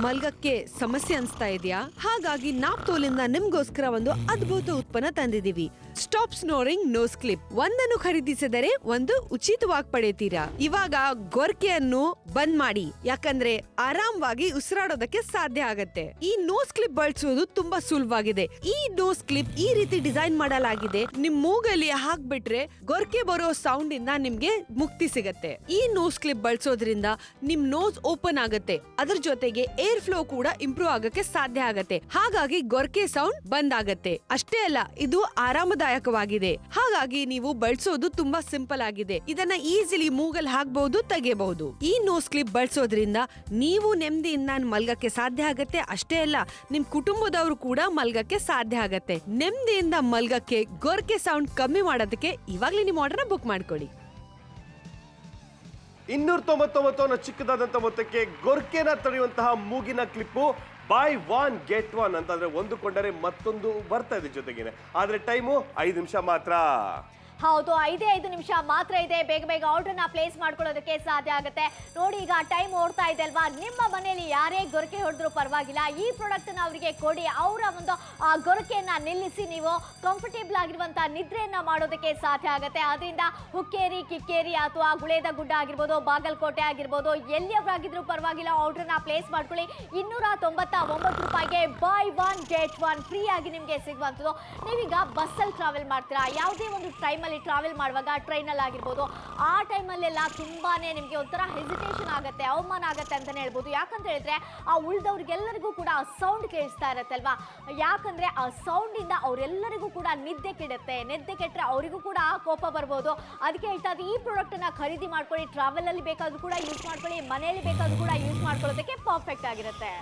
ಮಲ್ಗಕ್ಕೆ ಸಮಸ್ಯೆ ಅನ್ಸ್ತಾ ಇದೆಯಾ? ಹಾಗಾಗಿ ನಾಪ್ತೋಲಿಂದ ನಿಮ್ಗೋಸ್ಕರ ಒಂದು ಅದ್ಭುತ ಉತ್ಪನ್ನ ತಂದಿದೀವಿ. Stop snoring nose clip. ಒಂದನ್ನು ಖರೀದಿಸಿದರೆ ಒಂದು ಉಚಿತವಾಗಿ ಪಡೆಯುತ್ತೀರಾ. ಇವಾಗ ಗೊರಕೆಯನ್ನು ಬಂದ್ ಮಾಡಿ, ಯಾಕಂದ್ರೆ ಆರಾಮವಾಗಿ ಉಸಿರಾಡೋದಕ್ಕೆ ಸಾಧ್ಯ ಆಗತ್ತೆ. ಈ ನೋಸ್ ಕ್ಲಿಪ್ ಬಳಸೋದು ತುಂಬಾ ಸುಲಭವಾಗಿದೆ. ಈ ನೋಸ್ ಕ್ಲಿಪ್ ಈ ರೀತಿ ಡಿಸೈನ್ ಮಾಡಲಾಗಿದೆ. ನಿಮ್ ಮೂಗಲ್ಲಿ ಹಾಕ್ಬಿಟ್ರೆ ಗೊರಕೆ ಬರೋ ಸೌಂಡ್ ಇಂದ ನಿಮ್ಗೆ ಮುಕ್ತಿ ಸಿಗತ್ತೆ. ಈ ನೋಸ್ ಕ್ಲಿಪ್ ಬಳಸೋದ್ರಿಂದ ನಿಮ್ ನೋಸ್ ಓಪನ್ ಆಗತ್ತೆ, ಅದ್ರ ಜೊತೆಗೆ ಏರ್ ಫ್ಲೋ ಕೂಡ ಇಂಪ್ರೂವ್ ಆಗಕ್ಕೆ ಸಾಧ್ಯ ಆಗತ್ತೆ. ಹಾಗಾಗಿ ಗೊರಕೆ ಸೌಂಡ್ ಬಂದ್ ಆಗತ್ತೆ. ಅಷ್ಟೇ ಅಲ್ಲ, ಇದು ಆರಾಮದಾಯಕವಾಗಿದೆ. ಹಾಗಾಗಿ ನೀವು ಬಳಸೋದು ತುಂಬಾ ಸಿಂಪಲ್ ಆಗಿದೆ. ಇದನ್ನ ಈಸಿಲಿ ಮೂಗಲ್ ಹಾಕಬಹುದು, ತೆಗೆಯಬಹುದು. ಈ ನೋಸ್ ಕ್ಲಿಪ್ ಬಳಸೋದ್ರಿಂದ ನೀವು ನೆಮ್ಮದಿಯಿಂದ ಮಲ್ಗಕ್ಕೆ ಸಾಧ್ಯ ಆಗತ್ತೆ. ಅಷ್ಟೇ ಅಲ್ಲ, ನಿಮ್ ಕುಟುಂಬದವರು ಕೂಡ ಮಲ್ಗಕ್ಕೆ ಸಾಧ್ಯ ಆಗತ್ತೆ. ನೆಮ್ಮದಿಯಿಂದ ಮಲ್ಗಕ್ಕೆ ಗೊರಕೆ ಸೌಂಡ್ ಕಮ್ಮಿ ಮಾಡೋದಕ್ಕೆ ಇವಾಗ್ಲೇ ನಿಮ್ಮ ಆರ್ಡರ್ನ ಬುಕ್ ಮಾಡ್ಕೊಳ್ಳಿ. 299 ಚಿಕ್ಕದಾದಂತ ಮೊತ್ತಕ್ಕೆ ಗೊರಕೆನ ತಡೆಯುವಂತಹ ಮೂಗಿನ ಕ್ಲಿಪ್ಪು ಬೈ 1 get 1 ಅಂತಂದ್ರೆ ಒಂದು ಕೊಂಡರೆ ಮತ್ತೊಂದು ಬರ್ತಾ ಇದೆ ಜೊತೆಗೇನೆ. ಆದ್ರೆ ಟೈಮು 5 ನಿಮಿಷ ಮಾತ್ರ. ಹೌದು, 5 ನಿಮಿಷ ಮಾತ್ರ ಇದೆ. ಬೇಗ ಬೇಗ ಆರ್ಡರ್ನ ಪ್ಲೇಸ್ ಮಾಡ್ಕೊಳ್ಳೋದಕ್ಕೆ ಸಾಧ್ಯ ಆಗುತ್ತೆ. ನೋಡಿ, ಈಗ ಟೈಮ್ ಓಡ್ತಾ ಇದೆ ಅಲ್ವಾ? ನಿಮ್ಮ ಮನೆಯಲ್ಲಿ ಯಾರೇ ಗೊರಕೆ ಹೊಡೆದ್ರು ಪರವಾಗಿಲ್ಲ, ಈ ಪ್ರಾಡಕ್ಟ್ ಅನ್ನ ಅವರಿಗೆ ಕೊಡಿ. ಅವರ ಒಂದು ಗೊರಕೆಯನ್ನ ನಿಲ್ಲಿಸಿ ನೀವು ಕಂಫರ್ಟೇಬಲ್ ಆಗಿರುವಂತಹ ನಿದ್ರೆಯನ್ನ ಮಾಡೋದಕ್ಕೆ ಸಾಧ್ಯ ಆಗುತ್ತೆ. ಅದರಿಂದ ಹುಕ್ಕೇರಿ, ಕಿಕ್ಕೇರಿ ಅಥವಾ ಗುಳೇದ ಗುಡ್ಡ ಆಗಿರ್ಬೋದು, ಬಾಗಲಕೋಟೆ ಆಗಿರ್ಬೋದು, ಎಲ್ಲಿಯವರಾಗಿದ್ರು ಪರವಾಗಿಲ್ಲ, ಆರ್ಡರ್ನ ಪ್ಲೇಸ್ ಮಾಡ್ಕೊಳ್ಳಿ. 299 ರೂಪಾಯಿಗೆ ಬೈ 1 get 1 ಫ್ರೀ ಆಗಿ ನಿಮಗೆ ಸಿಗುವಂಥದ್ದು. ನೀವೀಗ ಬಸ್ಸಲ್ಲಿ ಟ್ರಾವೆಲ್ ಮಾಡ್ತೀರಾ, ಯಾವುದೇ ಒಂದು ಟೈಮಲ್ಲಿ ಟ್ರಾವೆಲ್ ಮಾಡುವಾಗ, ಟ್ರೈನಲ್ಲಿ ಆಗಿರ್ಬೋದು, ಆ ಟೈಮಲ್ಲೆಲ್ಲ ತುಂಬಾನೇ ನಿಮಗೆ ಒಂಥರ ಹೆಸಿಟೇಷನ್ ಆಗುತ್ತೆ, ಅವಮಾನ ಆಗುತ್ತೆ ಅಂತಾನೆ ಹೇಳ್ಬೋದು. ಯಾಕಂತ ಹೇಳಿದ್ರೆ ಆ ಉಳಿದವ್ರಿಗೆಲ್ಲರಿಗೂ ಕೂಡ ಆ ಸೌಂಡ್ ಕೇಳಿಸ್ತಾ ಇರುತ್ತೆ ಅಲ್ವಾ? ಯಾಕಂದ್ರೆ ಆ ಸೌಂಡ್ ಇಂದ ಅವರೆಲ್ಲರಿಗೂ ಕೂಡ ನಿದ್ದೆ ಕೆಡುತ್ತೆ. ನಿದ್ದೆ ಕೆಟ್ಟರೆ ಅವರಿಗೂ ಕೂಡ ಕೋಪ ಬರ್ಬೋದು. ಅದಕ್ಕೆ ಹೇಳ್ತಾ ಇದ್ದೀವಿ, ಈ ಪ್ರಾಡಕ್ಟ್ ಅನ್ನ ಖರೀದಿ ಮಾಡ್ಕೊಳ್ಳಿ. ಟ್ರಾವೆಲ್ ಅಲ್ಲಿ ಬೇಕಾದ್ರೂ ಕೂಡ ಯೂಸ್ ಮಾಡ್ಕೊಳ್ಳಿ, ಮನೆಯಲ್ಲಿ ಬೇಕಾದ್ರೂ ಕೂಡ ಯೂಸ್ ಮಾಡ್ಕೊಳ್ಳೋದಕ್ಕೆ ಪರ್ಫೆಕ್ಟ್ ಆಗಿರುತ್ತೆ.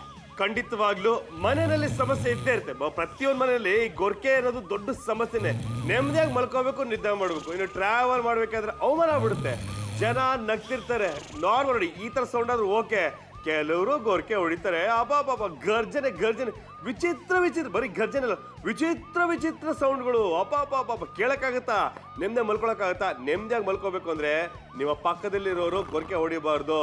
ಖಂಡಿತವಾಗ್ಲೂ ಮನೆಯಲ್ಲಿ ಸಮಸ್ಯೆ ಇದ್ದೇ ಇರುತ್ತೆ. ಪ್ರತಿಯೊಂದು ಮನೆಯಲ್ಲಿ ಗೊರಕೆ ಅನ್ನೋದು ದೊಡ್ಡ ಸಮಸ್ಯೆನೆ. ನೆಮ್ಮದಿಯಾಗಿ ಮಲ್ಕೋಬೇಕು, ನಿದ್ದೆ ಮಾಡಬೇಕು. ಇನ್ನು ಟ್ರಾವೆಲ್ ಮಾಡ್ಬೇಕಾದ್ರೆ ಅವಮಾನ ಆಗ್ಬಿಡುತ್ತೆ. ಜನ ನಗ್ತಿರ್ತಾರೆ. ನಾರ್ಮಲ್ ನೋಡಿ, ಈ ತರ ಸೌಂಡ್ ಆದ್ರೂ ಓಕೆ. ಕೆಲವರು ಗೊರಕೆ ಹೊಡಿತಾರೆ, ಅಬ್ಬಾಬಾಬ ಗರ್ಜನೆ ಗರ್ಜನೆ, ವಿಚಿತ್ರ ವಿಚಿತ್ರ, ಬರೀ ಗರ್ಜನೆ ಅಲ್ಲ, ವಿಚಿತ್ರ ವಿಚಿತ್ರ ಸೌಂಡ್ಗಳು, ಅಬ್ಬಾಬಾಬಾಬ ಕೇಳಕ್ಕಾಗತ್ತಾ? ನೆಮ್ಮದಿ ಮಲ್ಕೊಳಕ್ಕಾಗತ್ತಾ? ನೆಮ್ಮದಿಯಾಗಿ ಮಲ್ಕೋಬೇಕು ಅಂದ್ರೆ ನಿಮ್ಮ ಪಕ್ಕದಲ್ಲಿರೋರು ಗೊರಕೆ ಹೊಡಿಬಾರ್ದು.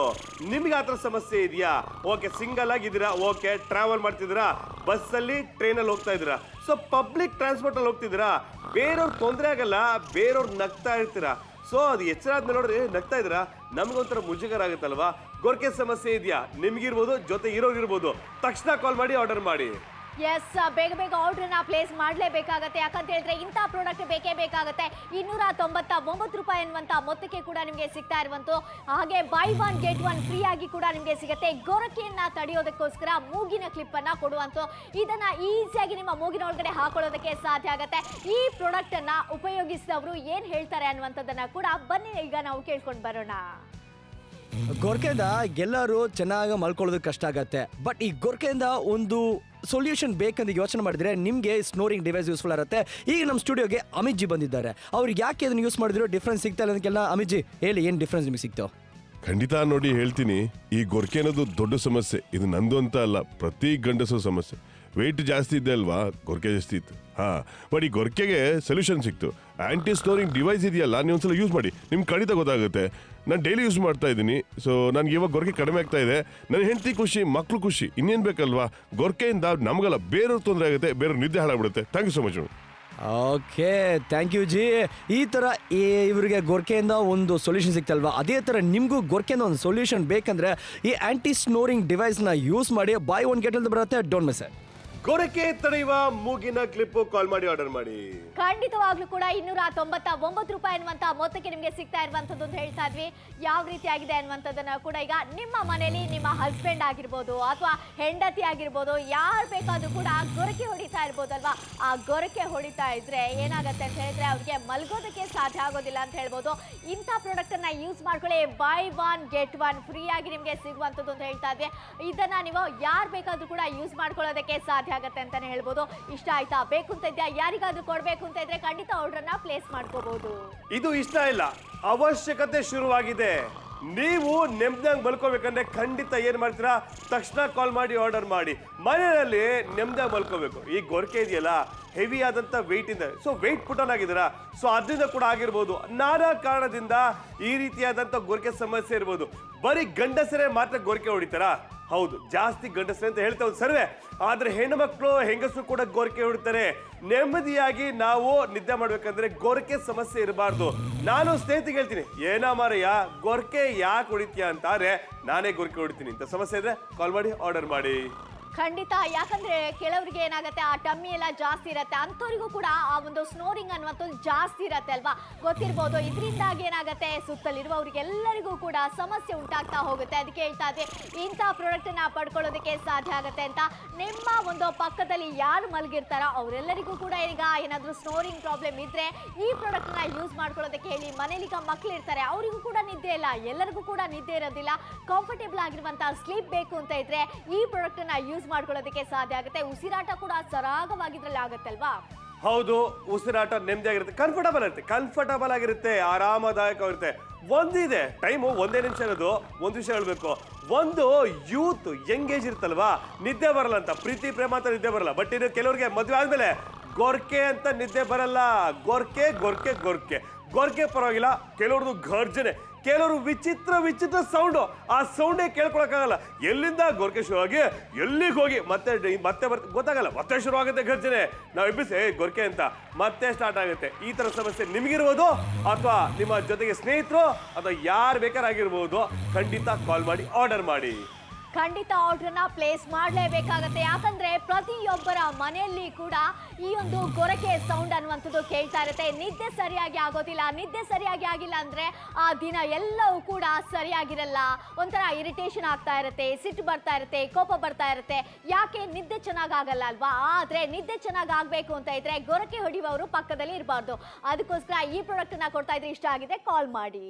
ನಿಮ್ಗೆ ಆತರ ಸಮಸ್ಯೆ ಇದೆಯಾ? ಓಕೆ, ಸಿಂಗಲ್ ಆಗಿದ್ದೀರಾ, ಓಕೆ, ಟ್ರಾವೆಲ್ ಮಾಡ್ತಿದ್ದೀರಾ, ಬಸ್ಸಲ್ಲಿ ಟ್ರೈನಲ್ಲಿ ಹೋಗ್ತಾ ಇದ್ದೀರಾ, ಸೊ ಪಬ್ಲಿಕ್ ಟ್ರಾನ್ಸ್ಪೋರ್ಟ್ ಅಲ್ಲಿ ಹೋಗ್ತಿದ್ದೀರಾ, ಬೇರೆಯವ್ರಿಗೆ ತೊಂದರೆ ಆಗಲ್ಲ, ಬೇರೆಯವ್ರು ನಗ್ತಾ ಇರ್ತೀರಾ, ಸೊ ಅದು ಎಚ್ಚರ ಆದ್ಮೇಲೆ ನೋಡ್ರಿ ನಗ್ತಾ ಇದ್ದೀರಾ, ನಮ್ಗೊಂಥರ ಮುಜುಗರ ಆಗುತ್ತಲ್ವಾ? ಗೊರಕೆ ಸಮಸ್ಯೆ ಇದೆಯಾ? ನಿಮ್ಗಿರ್ಬೋದು, ಜೊತೆ ಇರೋಗಿರ್ಬೋದು, ತಕ್ಷಣ ಕಾಲ್ ಮಾಡಿ ಆರ್ಡರ್ ಮಾಡಿ. ಎಸ್, ಬೇಗ ಬೇಗ ಆರ್ಡ್ರನ್ನ ಪ್ಲೇಸ್ ಮಾಡಲೇಬೇಕಾಗತ್ತೆ. ಯಾಕಂತ ಹೇಳಿದ್ರೆ ಇಂಥ ಪ್ರಾಡಕ್ಟ್ ಬೇಕೇ ಬೇಕಾಗುತ್ತೆ. 299 ರೂಪಾಯಿ ಎನ್ನುವಂಥ ಮೊತ್ತಕ್ಕೆ ಕೂಡ ನಿಮಗೆ ಸಿಗ್ತಾ ಇರುವಂತು. ಹಾಗೆ by one get one free ಆಗಿ ಕೂಡ ನಿಮಗೆ ಸಿಗುತ್ತೆ. ಗೊರಕೆಯನ್ನ ತಡೆಯೋದಕ್ಕೋಸ್ಕರ ಮೂಗಿನ ಕ್ಲಿಪ್ ಅನ್ನ ಕೊಡುವಂತು. ಇದನ್ನ ಈಸಿಯಾಗಿ ನಿಮ್ಮ ಮೂಗಿನ ಒಳಗಡೆ ಹಾಕೊಳ್ಳೋದಕ್ಕೆ ಸಾಧ್ಯ ಆಗುತ್ತೆ. ಈ ಪ್ರಾಡಕ್ಟ್ ಅನ್ನ ಉಪಯೋಗಿಸಿದವರು ಏನ್ ಹೇಳ್ತಾರೆ ಅನ್ನುವಂಥದ್ದನ್ನ ಕೂಡ ಬನ್ನಿ ಈಗ ನಾವು ಕೇಳ್ಕೊಂಡು ಬರೋಣ. ಗೊರಕೆಯಿಂದ ಎಲ್ಲರೂ ಚೆನ್ನಾಗಿ ಮಲ್ಕೊಳ್ಳೋದಕ್ಕೆ ಕಷ್ಟ ಆಗತ್ತೆ. ಬಟ್ ಈ ಗೊರಕೆಯಿಂದ ಒಂದು ಸೊಲ್ಯೂಷನ್ ಬೇಕಂತ ಯೋಚನೆ ಮಾಡಿದ್ರೆ ನಿಮಗೆ ಸ್ನೋರಿಂಗ್ ಡಿವೈಸ್ ಯೂಸ್ಫುಲ್ ಇರುತ್ತೆ. ಈಗ ನಮ್ಮ ಸ್ಟುಡಿಯೋಗೆ ಅಮಿತ್ ಜಿ ಬಂದಿದ್ದಾರೆ. ಅವ್ರಿಗೆ ಯಾಕೆ ಅದನ್ನು ಯೂಸ್ ಮಾಡಿದ್ರು, ಡಿಫ್ರೆನ್ಸ್ ಸಿಗ್ತಾ ಇಲ್ಲ ಅದಕ್ಕೆಲ್ಲ ಅಮಿತ್ ಜಿ ಹೇಳಿ, ಏನು ಡಿಫ್ರೆನ್ಸ್ ನಿಮಗೆ ಸಿಗ್ತಾವೆ? ಖಂಡಿತ ನೋಡಿ ಹೇಳ್ತೀನಿ. ಈ ಗೊರಕೆ ಅನ್ನೋದು ದೊಡ್ಡ ಸಮಸ್ಯೆ. ಇದು ನಂದು ಅಂತ ಅಲ್ಲ, ಪ್ರತಿ ಗಂಡಸು ಸಮಸ್ಯೆ. ವೆಯ್ಟ್ ಜಾಸ್ತಿ ಇದೆ ಅಲ್ವಾ, ಗೊರಕೆ ಜಾಸ್ತಿ ಇತ್ತು. ಬಟ್ ಈ ಗೊರಕೆಗೆ ಸೊಲ್ಯೂಷನ್ ಸಿಕ್ತು. ಆಂಟಿ ಸ್ನೋರಿಂಗ್ ಡಿವೈಸ್ ಇದೆಯಲ್ಲ, ನೀವು ಒಂದ್ಸಲ ಯೂಸ್ ಮಾಡಿ, ನಿಮ್ಗೆ ಖಂಡಿತ ಗೊತ್ತಾಗುತ್ತೆ. ನಾನು ಡೈಲಿ ಯೂಸ್ ಮಾಡ್ತಾ ಇದ್ದೀನಿ. ಸೊ ನನಗೆ ಇವಾಗ ಗೊರಕೆ ಕಡಿಮೆ ಆಗ್ತಾ ಇದೆ. ನನ್ನ ಹೆಂಡತಿ ಖುಷಿ, ಮಕ್ಕಳು ಖುಷಿ, ಇನ್ನೇನು ಬೇಕಲ್ವಾ? ಗೊರಕೆಯಿಂದ ನಮಗಲ್ಲ, ಬೇರೆಯವ್ರು ತೊಂದರೆ ಆಗುತ್ತೆ, ಬೇರೆಯವ್ರ ನಿದ್ದೆ ಹಾಳಾಗ್ಬಿಡುತ್ತೆ. Thank you so much. Okay, thank you ji. ಈ ಥರ ಇವರಿಗೆ ಗೊರಕೆಯಿಂದ ಒಂದು ಸೊಲ್ಯೂಷನ್ ಸಿಗ್ತಲ್ವಾ, ಅದೇ ಥರ ನಿಮಗೂ ಗೊರಕೆಯಿಂದ ಒಂದು ಸೊಲ್ಯೂಷನ್ ಬೇಕಂದ್ರೆ ಈ ಆಂಟಿ ಸ್ನೋರಿಂಗ್ ಡಿವೈಸ್ನ ಯೂಸ್ ಮಾಡಿ. ಬೈ ಒನ್ ಗೆಟ್ ಒನ್ ಬರುತ್ತೆ. Don't miss it. ಗೊರಕೆ ತಡೆಯುವ ಮೂಗಿನ ಕ್ಲಿಪ್ ಕಾಲ್ ಮಾಡಿ ಆರ್ಡರ್ ಮಾಡಿ. ಖಂಡಿತವಾಗ್ಲೂ ಕೂಡ 299 ರೂಪಾಯಿ ಅನ್ನುವಂತ ಮೊತ್ತಕ್ಕೆ ನಿಮಗೆ ಸಿಗ್ತಾ ಇರುವಂತದ್ದು ಅಂತ ಹೇಳ್ತಾ ಇದ್ವಿ. ಯಾವ ರೀತಿ ಆಗಿದೆ ಅನ್ನುವಂಥದ್ದನ್ನ ಕೂಡ ಈಗ ನಿಮ್ಮ ಮನೆಯಲ್ಲಿ ನಿಮ್ಮ ಹಸ್ಬೆಂಡ್ ಆಗಿರ್ಬೋದು ಅಥವಾ ಹೆಂಡತಿ ಆಗಿರ್ಬೋದು, ಯಾರು ಬೇಕಾದ್ರೂ ಕೂಡ ಗೊರಕೆ ಹೊಡಿತಾ ಇರ್ಬೋದಲ್ವಾ. ಆ ಗೊರಕೆ ಹೊಡಿತಾ ಇದ್ರೆ ಏನಾಗುತ್ತೆ ಅಂತ ಹೇಳಿದ್ರೆ ಅವ್ರಿಗೆ ಮಲ್ಗೋದಕ್ಕೆ ಸಾಧ್ಯ ಆಗೋದಿಲ್ಲ ಅಂತ ಹೇಳ್ಬೋದು. ಇಂಥ ಪ್ರಾಡಕ್ಟ್ ಅನ್ನ ಯೂಸ್ ಮಾಡ್ಕೊಳ್ಳಿ. By one get one free ಆಗಿ ನಿಮಗೆ ಸಿಗುವಂಥದ್ದು ಅಂತ ಹೇಳ್ತಾ ಇದ್ವಿ. ಇದನ್ನ ನೀವು ಯಾರು ಬೇಕಾದ್ರೂ ಕೂಡ ಯೂಸ್ ಮಾಡ್ಕೊಳ್ಳೋದಕ್ಕೆ ಸಾಧ್ಯ ಆಗತ್ತೆ ಅಂತಾನೆ ಹೇಳ್ಬೋದು. ಇಷ್ಟ ಆಯ್ತಾ? ಬೇಕು ಅಂತ ಇದ್ಯಾ? ಯಾರಿಗಾದ್ರೂ ಕೊಡ್ಬೇಕು ಅಂತ ಇದ್ರೆ ಖಂಡಿತ ಆರ್ಡರ್ನ ಪ್ಲೇಸ್ ಮಾಡ್ಕೋಬಹುದು. ಇದು ಇಷ್ಟ ಇಲ್ಲ, ಅವಶ್ಯಕತೆ ಶುರುವಾಗಿದೆ. ನೀವು ನೆಮ್ಮದಿಯಾಗಿ ಮಲ್ಕೋಬೇಕಂದ್ರೆ ಖಂಡಿತ ಏನ್ ಮಾಡ್ತೀರಾ? ತಕ್ಷಣ ಕಾಲ್ ಮಾಡಿ ಆರ್ಡರ್ ಮಾಡಿ. ಮನೆಯಲ್ಲಿ ನೆಮ್ಮದಿಯಾಗಿ ಮಲ್ಕೋಬೇಕು. ಈ ಗೊರಕೆ ಇದೆಯಲ್ಲ, ಹೆವಿ ಆದಂತ ವೆಯ್ಟ್ ಇಂದ, ಸೊ ವೆಯ್ಟ್ ಪುಟ್ ಆನ್ ಆಗಿದ್ದೀರಾ, ಸೊ ಅದರಿಂದ ಕೂಡ ಆಗಿರ್ಬೋದು. ನಾನಾ ಕಾರಣದಿಂದ ಈ ರೀತಿಯಾದಂತ ಗೊರಕೆ ಸಮಸ್ಯೆ ಇರ್ಬೋದು. ಬರೀ ಗಂಡಸರೇ ಮಾತ್ರ ಗೊರಕೆ ಹೊಡಿತಾರಾ? ಹೌದು, ಜಾಸ್ತಿ ಗಂಡಸರೇ ಅಂತ ಹೇಳ್ತಾ ಒಂದು ಸರ್ವೆ. ಆದ್ರೆ ಹೆಣ್ಣು ಮಕ್ಕಳು, ಹೆಂಗಸರು ಕೂಡ ಗೊರಕೆ ಹೊಡಿತಾರೆ. ನೆಮ್ಮದಿಯಾಗಿ ನಾವು ನಿದ್ದೆ ಮಾಡ್ಬೇಕಂದ್ರೆ ಗೊರಕೆ ಸಮಸ್ಯೆ ಇರಬಾರ್ದು. ನಾನು ಸ್ನೇಹಿತಿಗೆ ಹೇಳ್ತೀನಿ, ಏನಾ ಮಾರಯ್ಯ ಗೊರಕೆ ಯಾಕೆ ಹೊಡಿತೀಯ ಅಂತಾರೆ, ನಾನೇ ಗೊರಕೆ ಹೊಡಿತೀನಿ. ಇಂಥ ಸಮಸ್ಯೆ ಇದ್ರೆ ಕಾಲ್ ಮಾಡಿ ಆರ್ಡರ್ ಮಾಡಿ. ಖಂಡಿತ. ಯಾಕಂದ್ರೆ ಕೆಲವರಿಗೆ ಏನಾಗುತ್ತೆ, ಆ ಟಮ್ಮಿ ಎಲ್ಲ ಜಾಸ್ತಿ ಇರುತ್ತೆ, ಅಂಥವ್ರಿಗೂ ಕೂಡ ಆ ಒಂದು ಸ್ನೋರಿಂಗ್ ಅನ್ನುವಂಥದ್ದು ಜಾಸ್ತಿ ಇರುತ್ತೆ ಅಲ್ವಾ, ಗೊತ್ತಿರ್ಬೋದು. ಇದರಿಂದಾಗಿ ಏನಾಗುತ್ತೆ, ಸುತ್ತಲಿರುವವರಿಗೆಲ್ಲರಿಗೂ ಕೂಡ ಸಮಸ್ಯೆ ಉಂಟಾಗ್ತಾ ಹೋಗುತ್ತೆ. ಅದಕ್ಕೆ ಹೇಳ್ತಾ ಇದ್ದೆ, ಇಂಥ ಪ್ರಾಡಕ್ಟ್ ಅನ್ನ ಪಡ್ಕೊಳ್ಳೋದಕ್ಕೆ ಸಾಧ್ಯ ಆಗುತ್ತೆ ಅಂತ. ನಿಮ್ಮ ಒಂದು ಪಕ್ಕದಲ್ಲಿ ಯಾರು ಮಲಗಿರ್ತಾರೋ ಅವರೆಲ್ಲರಿಗೂ ಕೂಡ ಈಗ ಏನಾದರೂ ಸ್ನೋರಿಂಗ್ ಪ್ರಾಬ್ಲಮ್ ಇದ್ರೆ ಈ ಪ್ರಾಡಕ್ಟ್ ನ ಯೂಸ್ ಮಾಡ್ಕೊಳ್ಳೋದಕ್ಕೆ ಹೇಳಿ. ಮನೇಲಿ ಮಕ್ಕಳು ಇರ್ತಾರೆ, ಅವರಿಗೂ ಕೂಡ ನಿದ್ದೆ ಇಲ್ಲ, ಎಲ್ಲರಿಗೂ ಕೂಡ ನಿದ್ದೆ ಇರೋದಿಲ್ಲ. ಕಂಫರ್ಟೇಬಲ್ ಆಗಿರುವಂತಹ ಸ್ಲೀಪ್ ಬೇಕು ಅಂತ ಇದ್ರೆ ಈ ಪ್ರಾಡಕ್ಟ್ ಅನ್ನ ಯೂಸ್ ಮಾಡ್ಕೊಳ್ಳೋದಕ್ಕೆ ಸಾಧ್ಯ ಆಗುತ್ತೆ. ಉಸಿರಾಟ ಕೂಡ ಸರಾಗವಾಗಿದ್ರಲ್ಲಿ ಆಗುತ್ತಲ್ವಾ? ಹೌದು, ಉಸಿರಾಟ ನೆಮ್ಮದಿಯಾಗಿರುತ್ತೆ, ಕಂಫರ್ಟಬಲ್ ಆಗಿರುತ್ತೆ, ಆರಾಮದಾಯಕವಾಗಿರುತ್ತೆ. ಒಂದಿದೆ ಟೈಮು, 1 ನಿಮಿಷ ಇರೋದು. ಒಂದು ವಿಷಯ ಹೇಳ್ಬೇಕು, ಒಂದು ಯೂತ್ ಯಂಗ್ ಏಜ್ ಇರುತ್ತಲ್ವಾ, ನಿದ್ದೆ ಬರಲ್ಲ ಅಂತ, ಪ್ರೀತಿ ಪ್ರೇಮ ಅಂತ ನಿದ್ದೆ ಬರಲ್ಲ. ಬಟ್ ಇನ್ನು ಕೆಲವರಿಗೆ ಮದುವೆ ಆದ್ಮೇಲೆ ಗೊರಕೆ ಅಂತ ನಿದ್ದೆ ಬರಲ್ಲ. ಗೊರಕೆ ಪರವಾಗಿಲ್ಲ, ಕೆಲವ್ರದ್ದು ಗರ್ಜನೆ, ಕೆಲವರು ವಿಚಿತ್ರ ಸೌಂಡು. ಆ ಸೌಂಡೇ ಕೇಳ್ಕೊಳಕ್ಕಾಗಲ್ಲ. ಎಲ್ಲಿಂದ ಗೊರಕೆ ಶುರುವಾಗಿ ಎಲ್ಲಿಗೆ ಹೋಗಿ ಮತ್ತೆ ಗೊತ್ತಾಗಲ್ಲ, ಮತ್ತೆ ಶುರು ಆಗುತ್ತೆ ಗರ್ಜನೆ. ನಾವು ಎಬ್ಬಿಸಿ ಗೊರಕೆ ಅಂತ ಮತ್ತೆ ಸ್ಟಾರ್ಟ್ ಆಗುತ್ತೆ. ಈ ತರ ಸಮಸ್ಯೆ ನಿಮಗಿರ್ಬೋದು ಅಥವಾ ನಿಮ್ಮ ಜೊತೆಗೆ ಸ್ನೇಹಿತರು ಅಥವಾ ಯಾರು ಬೇಕಾರಾಗಿರ್ಬೋದು. ಖಂಡಿತ ಕಾಲ್ ಮಾಡಿ ಆರ್ಡರ್ ಮಾಡಿ. ಖಂಡಿತ ಆರ್ಡರ್ನ ಪ್ಲೇಸ್ ಮಾಡಲೇಬೇಕಾಗತ್ತೆ. ಯಾಕಂದ್ರೆ ಪ್ರತಿಯೊಬ್ಬರ ಮನೆಯಲ್ಲಿ ಕೂಡ ಈ ಒಂದು ಗೊರಕೆ ಸೌಂಡ್ ಅನ್ನುವಂಥದ್ದು ಕೇಳ್ತಾ ಇರುತ್ತೆ. ನಿದ್ದೆ ಸರಿಯಾಗಿ ಆಗೋದಿಲ್ಲ. ನಿದ್ದೆ ಸರಿಯಾಗಿ ಆಗಿಲ್ಲ ಅಂದ್ರೆ ಆ ದಿನ ಎಲ್ಲವೂ ಕೂಡ ಸರಿಯಾಗಿರಲ್ಲ. ಒಂಥರ ಇರಿಟೇಷನ್ ಆಗ್ತಾ ಇರುತ್ತೆ, ಸಿಟ್ಟು ಬರ್ತಾ ಇರುತ್ತೆ, ಕೋಪ ಬರ್ತಾ ಇರುತ್ತೆ. ಯಾಕೆ? ನಿದ್ದೆ ಚೆನ್ನಾಗಿ ಆಗಲ್ಲ ಅಲ್ವಾ? ಆದ್ರೆ ನಿದ್ದೆ ಚೆನ್ನಾಗಿ ಆಗ್ಬೇಕು ಅಂತ ಇದ್ರೆ ಗೊರಕೆ ಹೊಡೆಯುವವರು ಪಕ್ಕದಲ್ಲಿ ಇರಬಾರ್ದು. ಅದಕ್ಕೋಸ್ಕರ ಈ ಪ್ರಾಡಕ್ಟ್ ಅನ್ನ ಕೊಡ್ತಾ ಇದ್ರೆ ಇಷ್ಟ ಆಗಿದೆ, ಕಾಲ್ ಮಾಡಿ.